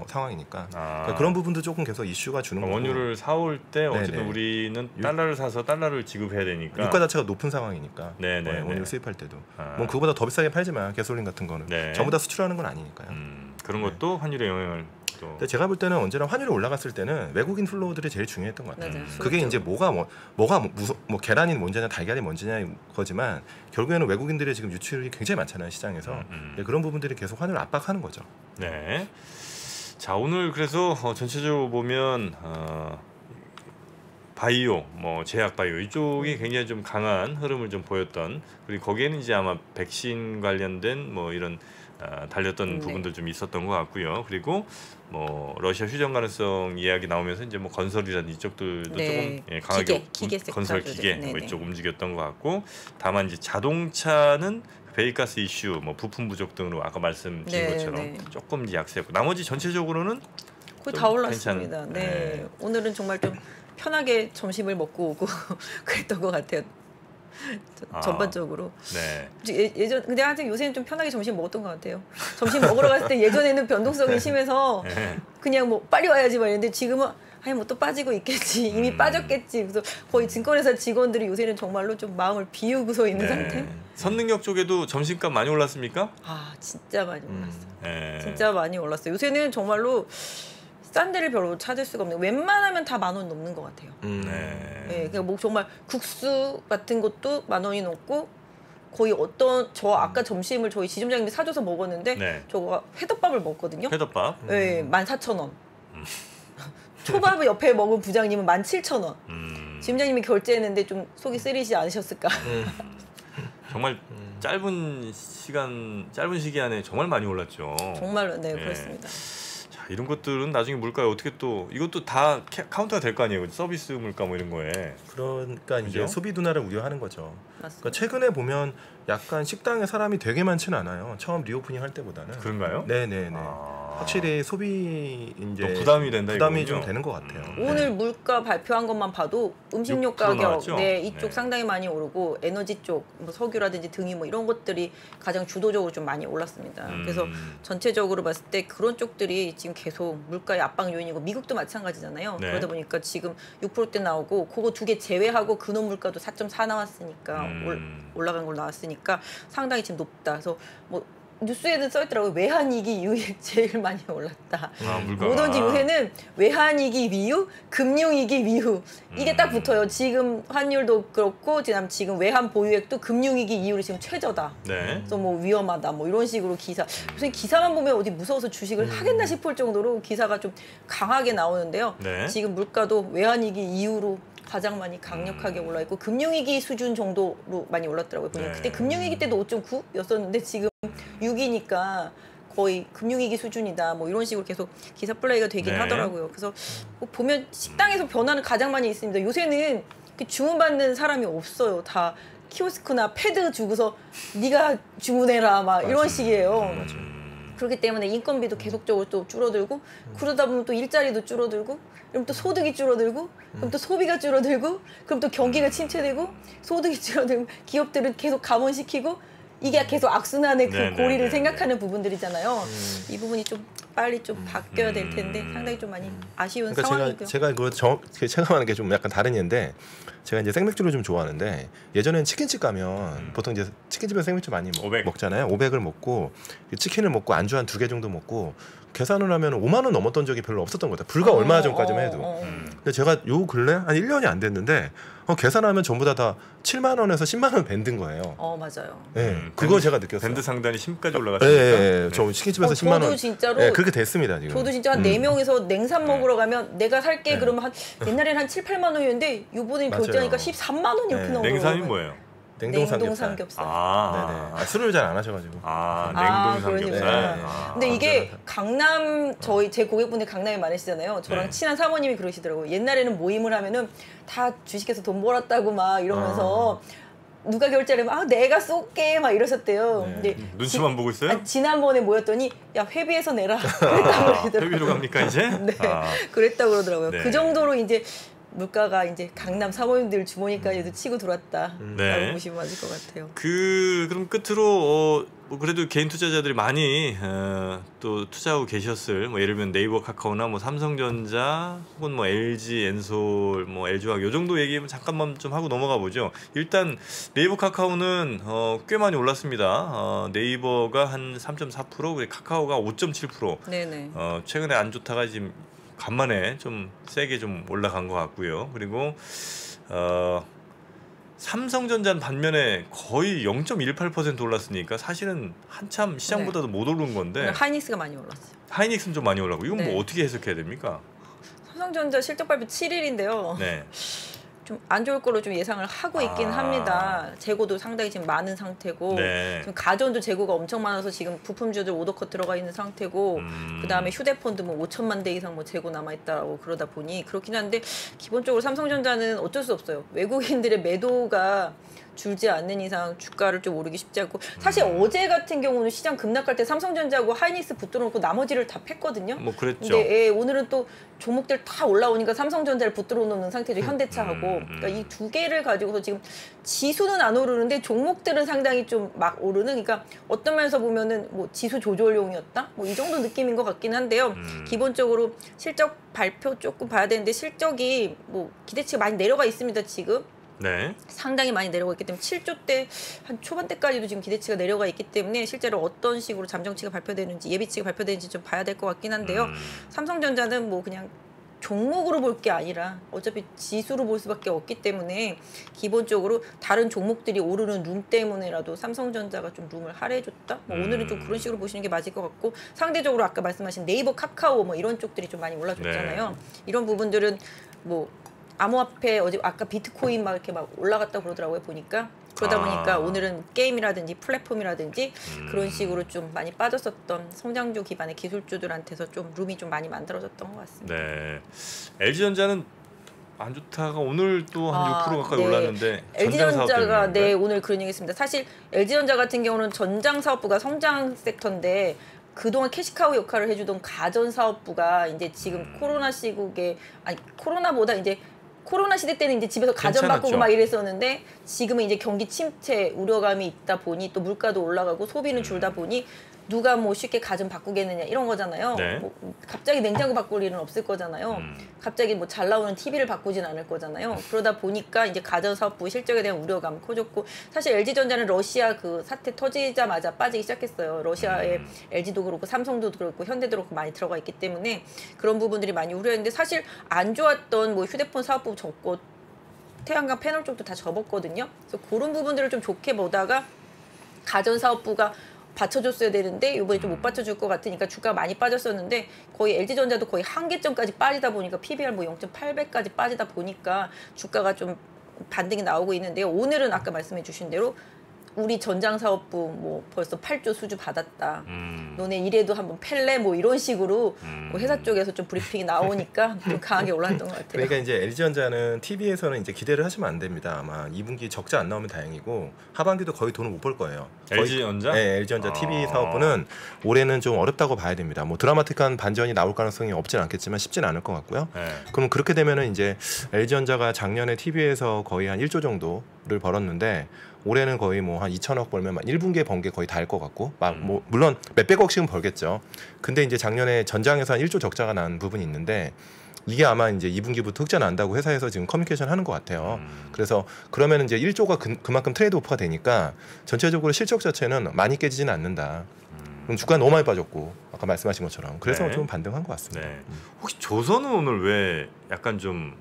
상황이니까 그러니까 그런 부분도 조금 계속 이슈가 주는 거고. 원유를 사올 때 어쨌든 우리는 달러를 사서 달러를 지급해야 되니까 유가 자체가 높은 상황이니까 네네. 원유를 수입할 때도 뭐 그거보다 더 비싸게 팔지만 가솔린 같은 거는 전부 다 수출하는 건 아니니까요. 그런 것도 환율에 영향을 또. 근데 제가 볼 때는 언제나 환율이 올라갔을 때는 외국인 플로우들이 제일 중요했던 것 같아요. 맞아요. 그게 이제 뭐가 계란이 뭔지냐 달걀이 뭔지냐 거지만 결국에는 외국인들의 지금 유출이 굉장히 많잖아요 시장에서. 그런 부분들이 계속 환율을 압박하는 거죠. 네. 자 오늘 그래서 전체적으로 보면 바이오, 뭐 제약 바이오 이쪽이 굉장히 좀 강한 흐름을 좀 보였던, 그리고 거기에는 이제 아마 백신 관련된 뭐 이런 달렸던 부분들 좀 있었던 것 같고요. 그리고 뭐 러시아 휴전 가능성 이야기 나오면서 이제 뭐 건설이라든 이쪽들도 조금 강하게 기계 건설 기계 뭐 네네. 이쪽 움직였던 것 같고, 다만 이제 자동차는 배기가스 이슈, 뭐 부품 부족 등으로 아까 말씀드린 것처럼 조금 이제 약세였고, 나머지 전체적으로는 거의 다 올랐습니다. 괜찮은, 네. 오늘은 정말 좀 편하게 점심을 먹고 오고 그랬던 것 같아요. 전반적으로. 네. 예전 근데 하여튼 요새는 좀 편하게 점심 먹었던 것 같아요. 점심 먹으러 갔을 때 예전에는 변동성이 심해서 그냥 뭐 빨리 와야지 막 이랬는데 지금은 아니 뭐 또 빠지고 있겠지, 이미 빠졌겠지. 그래서 거의 증권회사 직원들이 요새는 정말로 좀 마음을 비우고서 있는 상태. 선능력 쪽에도 점심값 많이 올랐습니까? 아 진짜 많이 올랐어요. 진짜 많이 올랐어요. 요새는 정말로 싼 데를 별로 찾을 수가 없네요. 웬만하면 다 10,000원 넘는 것 같아요. 네, 그냥 뭐 정말 국수 같은 것도 10,000원이 넘고, 거의 저 아까 점심을 저희 지점장님이 사줘서 먹었는데 저거 회덮밥을 먹거든요. 회덮밥? 네, 14,000원. 초밥을 옆에 먹은 부장님은 17,000원. 지점장님이 결제했는데 좀 속이 쓰리지 않으셨을까. 정말 짧은 시기 안에 정말 많이 올랐죠. 정말 그렇습니다. 자, 이런 것들은 나중에 물가에 어떻게 또 이것도 다 카운터가 될 거 아니에요. 서비스 물가 뭐 이런 거에. 그러니까 이제 그죠? 소비 둔화를 우려하는 거죠. 맞습니다. 그러니까 최근에 보면 약간 식당에 사람이 되게 많지는 않아요. 처음 리오프닝 할 때보다는. 그런가요? 네네네. 아. 확실히 소비 이제 또 부담이 된다 부담이 이거군요. 좀 되는 것 같아요. 오늘 물가 발표한 것만 봐도 음식료 6% 가격, 나왔죠? 네 이쪽 네. 상당히 많이 오르고 에너지 쪽, 뭐 석유라든지 등유 뭐 이런 것들이 가장 주도적으로 좀 많이 올랐습니다. 그래서 전체적으로 봤을 때 그런 쪽들이 지금 계속 물가의 압박 요인이고 미국도 마찬가지잖아요. 네. 그러다 보니까 지금 6%대 나오고 그거 두 개 제외하고 근원 물가도 4.4 나왔으니까 올라간 걸로 나왔으니까 상당히 지금 높다. 그래서 뭐 뉴스에는 써있더라고요. 외환위기 이후에 제일 많이 올랐다. 물가가. 뭐든지 요새는 외환위기 이후, 금융위기 이후 이게 딱 붙어요. 지금 환율도 그렇고 지금 외환 보유액도 금융위기 이후로 지금 최저다. 네. 그래서 뭐 위험하다 뭐 이런 식으로 기사. 요새 기사만 보면 어디 무서워서 주식을 하겠나 싶을 정도로 기사가 좀 강하게 나오는데요. 네. 지금 물가도 외환위기 이후로 가장 많이 강력하게 올라 있고 금융위기 수준 정도로 많이 올랐더라고요. 보면 네. 그때 금융위기 때도 5.9였었는데 지금 6이니까 거의 금융위기 수준이다. 뭐 이런 식으로 계속 기사 플레이가 되긴 네. 하더라고요. 그래서 뭐 보면 식당에서 변화는 가장 많이 있습니다. 요새는 주문받는 사람이 없어요. 다 키오스크나 패드 주고서 네가 주문해라 막 이런 식이에요. 그렇기 때문에 인건비도 계속적으로 또 줄어들고 그러다 보면 또 일자리도 줄어들고 그럼 또 소득이 줄어들고 그럼 또 소비가 줄어들고 그럼 또 경기가 침체되고 소득이 줄어들고 기업들은 계속 감원시키고 이게 계속 악순환의 그 네, 고리를 네, 네, 생각하는 부분들이잖아요. 이 부분이 좀 빨리 좀 바뀌어야 될 텐데 상당히 좀 많이 아쉬운 그러니까 상황이고요. 제가 체감하는 게 좀 약간 다른 예인데 제가 이제 생맥주를 좀 좋아하는데 예전엔 치킨집 가면 보통 이제 치킨집에서 생맥주 많이 500. 먹잖아요. 500을 먹고 치킨을 먹고 안주 한 2개 정도 먹고 계산을 하면 5만 원 넘었던 적이 별로 없었던 것 같아요. 불과 얼마 전까지만 해도. 근데 제가 요 근래 한 1년이 안 됐는데 계산하면 전부 다 7만 원에서 10만 원 밴드인 거예요. 맞아요. 네, 그거 제가 느꼈어요. 밴드 상단이 10까지 네, 올라갔습니까? 네, 저 치킨집에서 10만 원. 저도 진짜로 네, 그렇게 됐습니다 지금. 저도 진짜 한 4명이서 냉삼 먹으러 가면 내가 살게 그러면 한 옛날에는 한 7, 8만 원이었는데 요번에 맞아요. 결제하니까 13만 원 이렇게 네. 나오더라고요. 냉삼이 뭐예요? 냉동 삼겹살. 삼겹살. 네네. 술을 잘 안 하셔가지고. 냉동 삼겹살. 그러시구나. 네. 근데 이게 강남 제 고객분들 강남에 많으시잖아요. 저랑 네. 친한 사모님이 그러시더라고요. 옛날에는 모임을 하면은 다 주식해서 돈 벌었다고 막 이러면서 누가 결제를 하면 내가 쏠게 막 이러셨대요. 네. 근데 눈치만 보고 있어요? 지난번에 모였더니 야 회비해서 내라 그랬다고 그러시더라고요. 회비로 갑니까 이제? 네, 그랬다고 그러더라고요. 네. 그 정도로 이제 물가가 이제 강남 사모님들 주머니까지도 치고 들어왔다라고 네. 보시면 맞을 것 같아요. 그럼 끝으로 뭐 그래도 개인 투자자들이 많이 또 투자하고 계셨을 뭐 예를 들면 네이버, 카카오나 뭐 삼성전자 혹은 뭐 LG, 엔솔, 뭐 LG화학 요 정도 얘기면 잠깐만 좀 하고 넘어가 보죠. 일단 네이버, 카카오는 꽤 많이 올랐습니다. 네이버가 한 3.4%, 그리고 카카오가 5.7%. 네네. 최근에 안 좋다가 지금 간만에 좀 세게 좀 올라간 것 같고요. 그리고 삼성전자는 반면에 거의 0.18% 올랐으니까 사실은 한참 시장보다도 못 오른 건데 하이닉스가 많이 올랐어요. 하이닉스는 좀 많이 올랐고 이건 네. 뭐 어떻게 해석해야 됩니까? 삼성전자 실적 발표 7일인데요. 네. 좀 안 좋을 걸로 좀 예상을 하고 있긴 합니다. 재고도 상당히 지금 많은 상태고 네. 지금 가전도 재고가 엄청 많아서 지금 부품주들 오더컷 들어가 있는 상태고 그다음에 휴대폰도 뭐 5천만 대 이상 뭐 재고 남아 있다고 그러다 보니 그렇긴 한데 기본적으로 삼성전자는 어쩔 수 없어요. 외국인들의 매도가 줄지 않는 이상 주가를 좀 오르기 쉽지 않고 사실 어제 같은 경우는 시장 급락할 때 삼성전자하고 하이닉스 붙들어놓고 나머지를 다 팼거든요. 뭐 그랬죠. 근데 오늘은 또 종목들 다 올라오니까 삼성전자를 붙들어 놓는 상태죠. 현대차하고. 그러니까 이 두 개를 가지고서 지금 지수는 안 오르는데 종목들은 상당히 좀 막 오르는. 그러니까 어떤 면에서 보면은 뭐 지수 조절용이었다. 뭐 이 정도 느낌인 것 같긴 한데요. 기본적으로 실적 발표 조금 봐야 되는데 실적이 뭐 기대치가 많이 내려가 있습니다. 지금. 네. 상당히 많이 내려가 있기 때문에 7조 대 한 초반대까지도 지금 기대치가 내려가 있기 때문에 실제로 어떤 식으로 잠정치가 발표되는지 예비치가 발표되는지 좀 봐야 될 것 같긴 한데요. 삼성전자는 뭐 그냥 종목으로 볼 게 아니라 어차피 지수로 볼 수밖에 없기 때문에 기본적으로 다른 종목들이 오르는 룸 때문에라도 삼성전자가 좀 룸을 할애해줬다. 뭐 오늘은 좀 그런 식으로 보시는 게 맞을 것 같고 상대적으로 아까 말씀하신 네이버, 카카오 뭐 이런 쪽들이 좀 많이 올라줬잖아요. 이런 부분들은 뭐 암호화폐 어제 아까 비트코인 막 이렇게 막 올라갔다 그러더라고요 보니까. 그러다 보니까 오늘은 게임이라든지 플랫폼이라든지 그런 식으로 좀 많이 빠졌었던 성장주 기반의 기술주들한테서 좀 룸이 좀 많이 만들어졌던 것 같습니다. 네. LG전자는 안 좋다가 오늘 또 한 6% 가까이 네. 올랐는데 LG전자가 네 오늘 그런 얘기했습니다. 사실 LG전자 같은 경우는 전장 사업부가 성장 섹터인데 그동안 캐시카우 역할을 해주던 가전 사업부가 이제 지금 코로나 시국에 아니 코로나보다 이제 코로나 시대 때는 이제 집에서 가전 괜찮았죠. 바꾸고 막 이랬었는데 지금은 이제 경기 침체 우려감이 있다 보니 또 물가도 올라가고 소비는 줄다 보니 누가 뭐 쉽게 가전 바꾸겠느냐 이런 거잖아요. 네. 뭐 갑자기 냉장고 바꿀 일은 없을 거잖아요. 갑자기 뭐 잘 나오는 TV를 바꾸진 않을 거잖아요. 그러다 보니까 이제 가전 사업부 실적에 대한 우려감 커졌고 사실 LG전자는 러시아 그 사태 터지자마자 빠지기 시작했어요. 러시아에 LG도 그렇고 삼성도 그렇고 현대도 그렇고 많이 들어가 있기 때문에 그런 부분들이 많이 우려했는데 사실 안 좋았던 뭐 휴대폰 사업부 접고 태양광 패널 쪽도 다 접었거든요. 그래서 그런 부분들을 좀 좋게 보다가 가전 사업부가 받쳐줬어야 되는데 이번에 좀 못 받쳐줄 것 같으니까 주가가 많이 빠졌었는데 거의 LG전자도 거의 한계점까지 빠지다 보니까 PBR 뭐 0.8배까지 빠지다 보니까 주가가 좀 반등이 나오고 있는데요. 오늘은 아까 말씀해 주신 대로 우리 전장사업부 뭐 벌써 8조 수주 받았다. 너네 이래도 한번 팰래? 뭐 이런 식으로 뭐 회사 쪽에서 좀 브리핑이 나오니까 좀 강하게 올랐던 것 같아요. 그러니까 이제 LG전자는 TV에서는 이제 기대를 하시면 안 됩니다. 아마 2분기 적자 안 나오면 다행이고 하반기도 거의 돈을 못 벌 거예요. LG전자? 네, LG전자 TV 사업부는 올해는 좀 어렵다고 봐야 됩니다. 뭐 드라마틱한 반전이 나올 가능성이 없진 않겠지만 쉽지는 않을 것 같고요. 네. 그럼 그렇게 되면은 이제 LG전자가 작년에 TV에서 거의 한 1조 정도를 벌었는데 올해는 거의 뭐 한 2천억 벌면 1분기에 번 게 거의 다 할 것 같고 막 뭐 물론 몇백억씩은 벌겠죠. 근데 이제 작년에 전장에서 한 1조 적자가 난 부분이 있는데 이게 아마 이제 2분기부터 흑자 난다고 회사에서 지금 커뮤니케이션 하는 것 같아요. 그래서 그러면 이제 1조가 그만큼 트레이드 오프가 되니까 전체적으로 실적 자체는 많이 깨지지는 않는다. 그럼 주가가 너무 많이 빠졌고 아까 말씀하신 것처럼 그래서 네. 좀 반등한 것 같습니다. 네. 혹시 조선은 오늘 왜 약간 좀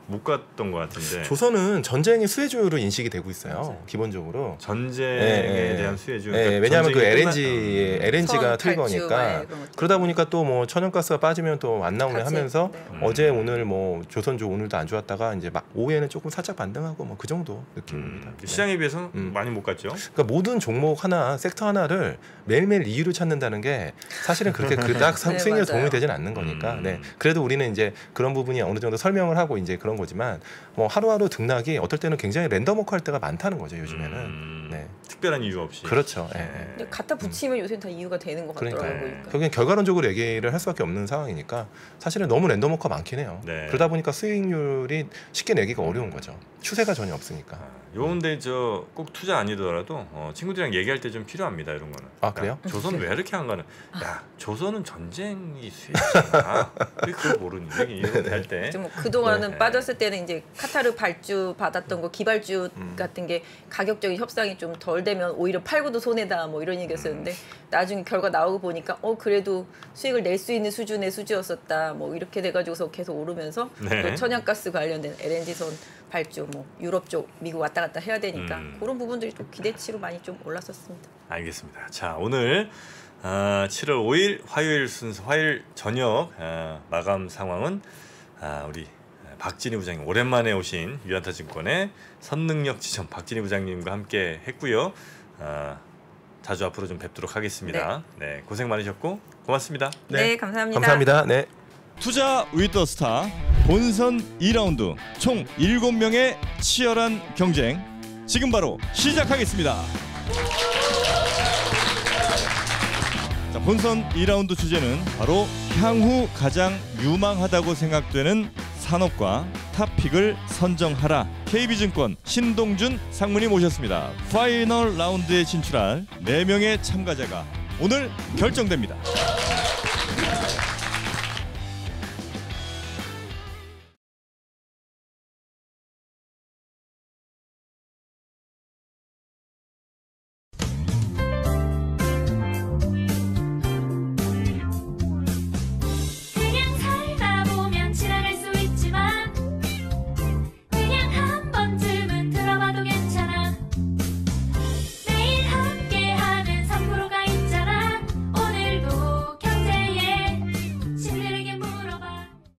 못 갔던 것 같은데 조선은 전쟁의 수혜주로 인식이 되고 있어요. 맞아요. 기본적으로. 전쟁에 대한 수혜주. 네, 그러니까 왜냐하면 그 전쟁이 LNG가 틀 발주, 거니까 네, 그런 것들. 그러다 보니까 또 뭐 천연가스가 빠지면 또 안 나오네 같이, 하면서 네. 어제 오늘 뭐 조선주 오늘도 안 좋았다가 이제 막 오후에는 조금 살짝 반등하고 뭐 그 정도 느낌입니다. 네. 시장에 비해서는 많이 못 갔죠. 그러니까 모든 종목 하나 섹터 하나를 매일매일 이유를 찾는다는 게 사실은 그렇게 그닥 네, 수익에 맞아요. 도움이 되지는 않는 거니까. 네. 그래도 우리는 이제 그런 부분이 어느 정도 설명을 하고 이제 그런 거지만 뭐 하루하루 등락이 어떨 때는 굉장히 랜덤워크 할 때가 많다는 거죠 요즘에는. 네. 특별한 이유 없이. 그렇죠. 예, 예. 근데 갖다 붙이면 요새 다 이유가 되는 것 같더라고요. 그러니까 보니까. 결국엔 결과론적으로 얘기를 할 수밖에 없는 상황이니까 사실은 너무 랜덤워크가 많긴 해요. 네. 그러다 보니까 수익률이 쉽게 내기가 어려운 거죠. 추세가 전혀 없으니까. 요런데 저 꼭 투자 아니더라도 친구들이랑 얘기할 때 좀 필요합니다 이런 거는. 아, 그래요? 야, 조선 왜 이렇게 한 거는? 야 조선은 전쟁이 수혜잖아. 왜 그걸 모르니? 이렇게 할 때. 좀 그동안은 네. 빠졌을 때는 이제 카타르 발주 받았던 거 기발주 같은 게 가격적인 협상이 좀 덜 되면 오히려 팔고도 손해다 뭐 이런 얘기였었는데 나중에 결과 나오고 보니까 그래도 수익을 낼 수 있는 수준의 수주였었다 뭐 이렇게 돼가지고서 계속 오르면서 네. 또 천연가스 관련된 LNG선 발주 뭐 유럽 쪽 미국 왔다 갔다 해야 되니까 그런 부분들이 좀 기대치로 많이 좀 올랐었습니다. 알겠습니다. 자 오늘 7월 5일 화요일 순서 화요일 저녁 마감 상황은 우리 박진희 부장님 오랜만에 오신 유한타증권의 선능력 지점 박진희 부장님과 함께 했고요. 자주 앞으로 좀 뵙도록 하겠습니다. 네, 고생 많으셨고 고맙습니다. 네, 감사합니다. 감사합니다. 네. 투자 위더 스타 본선 2라운드 총 7명의 치열한 경쟁 지금 바로 시작하겠습니다. 자, 본선 2라운드 주제는 바로 향후 가장 유망하다고 생각되는 산업과 탑픽을 선정하라. KB증권 신동준 상무님 모셨습니다. 파이널 라운드에 진출할 4명의 참가자가 오늘 결정됩니다.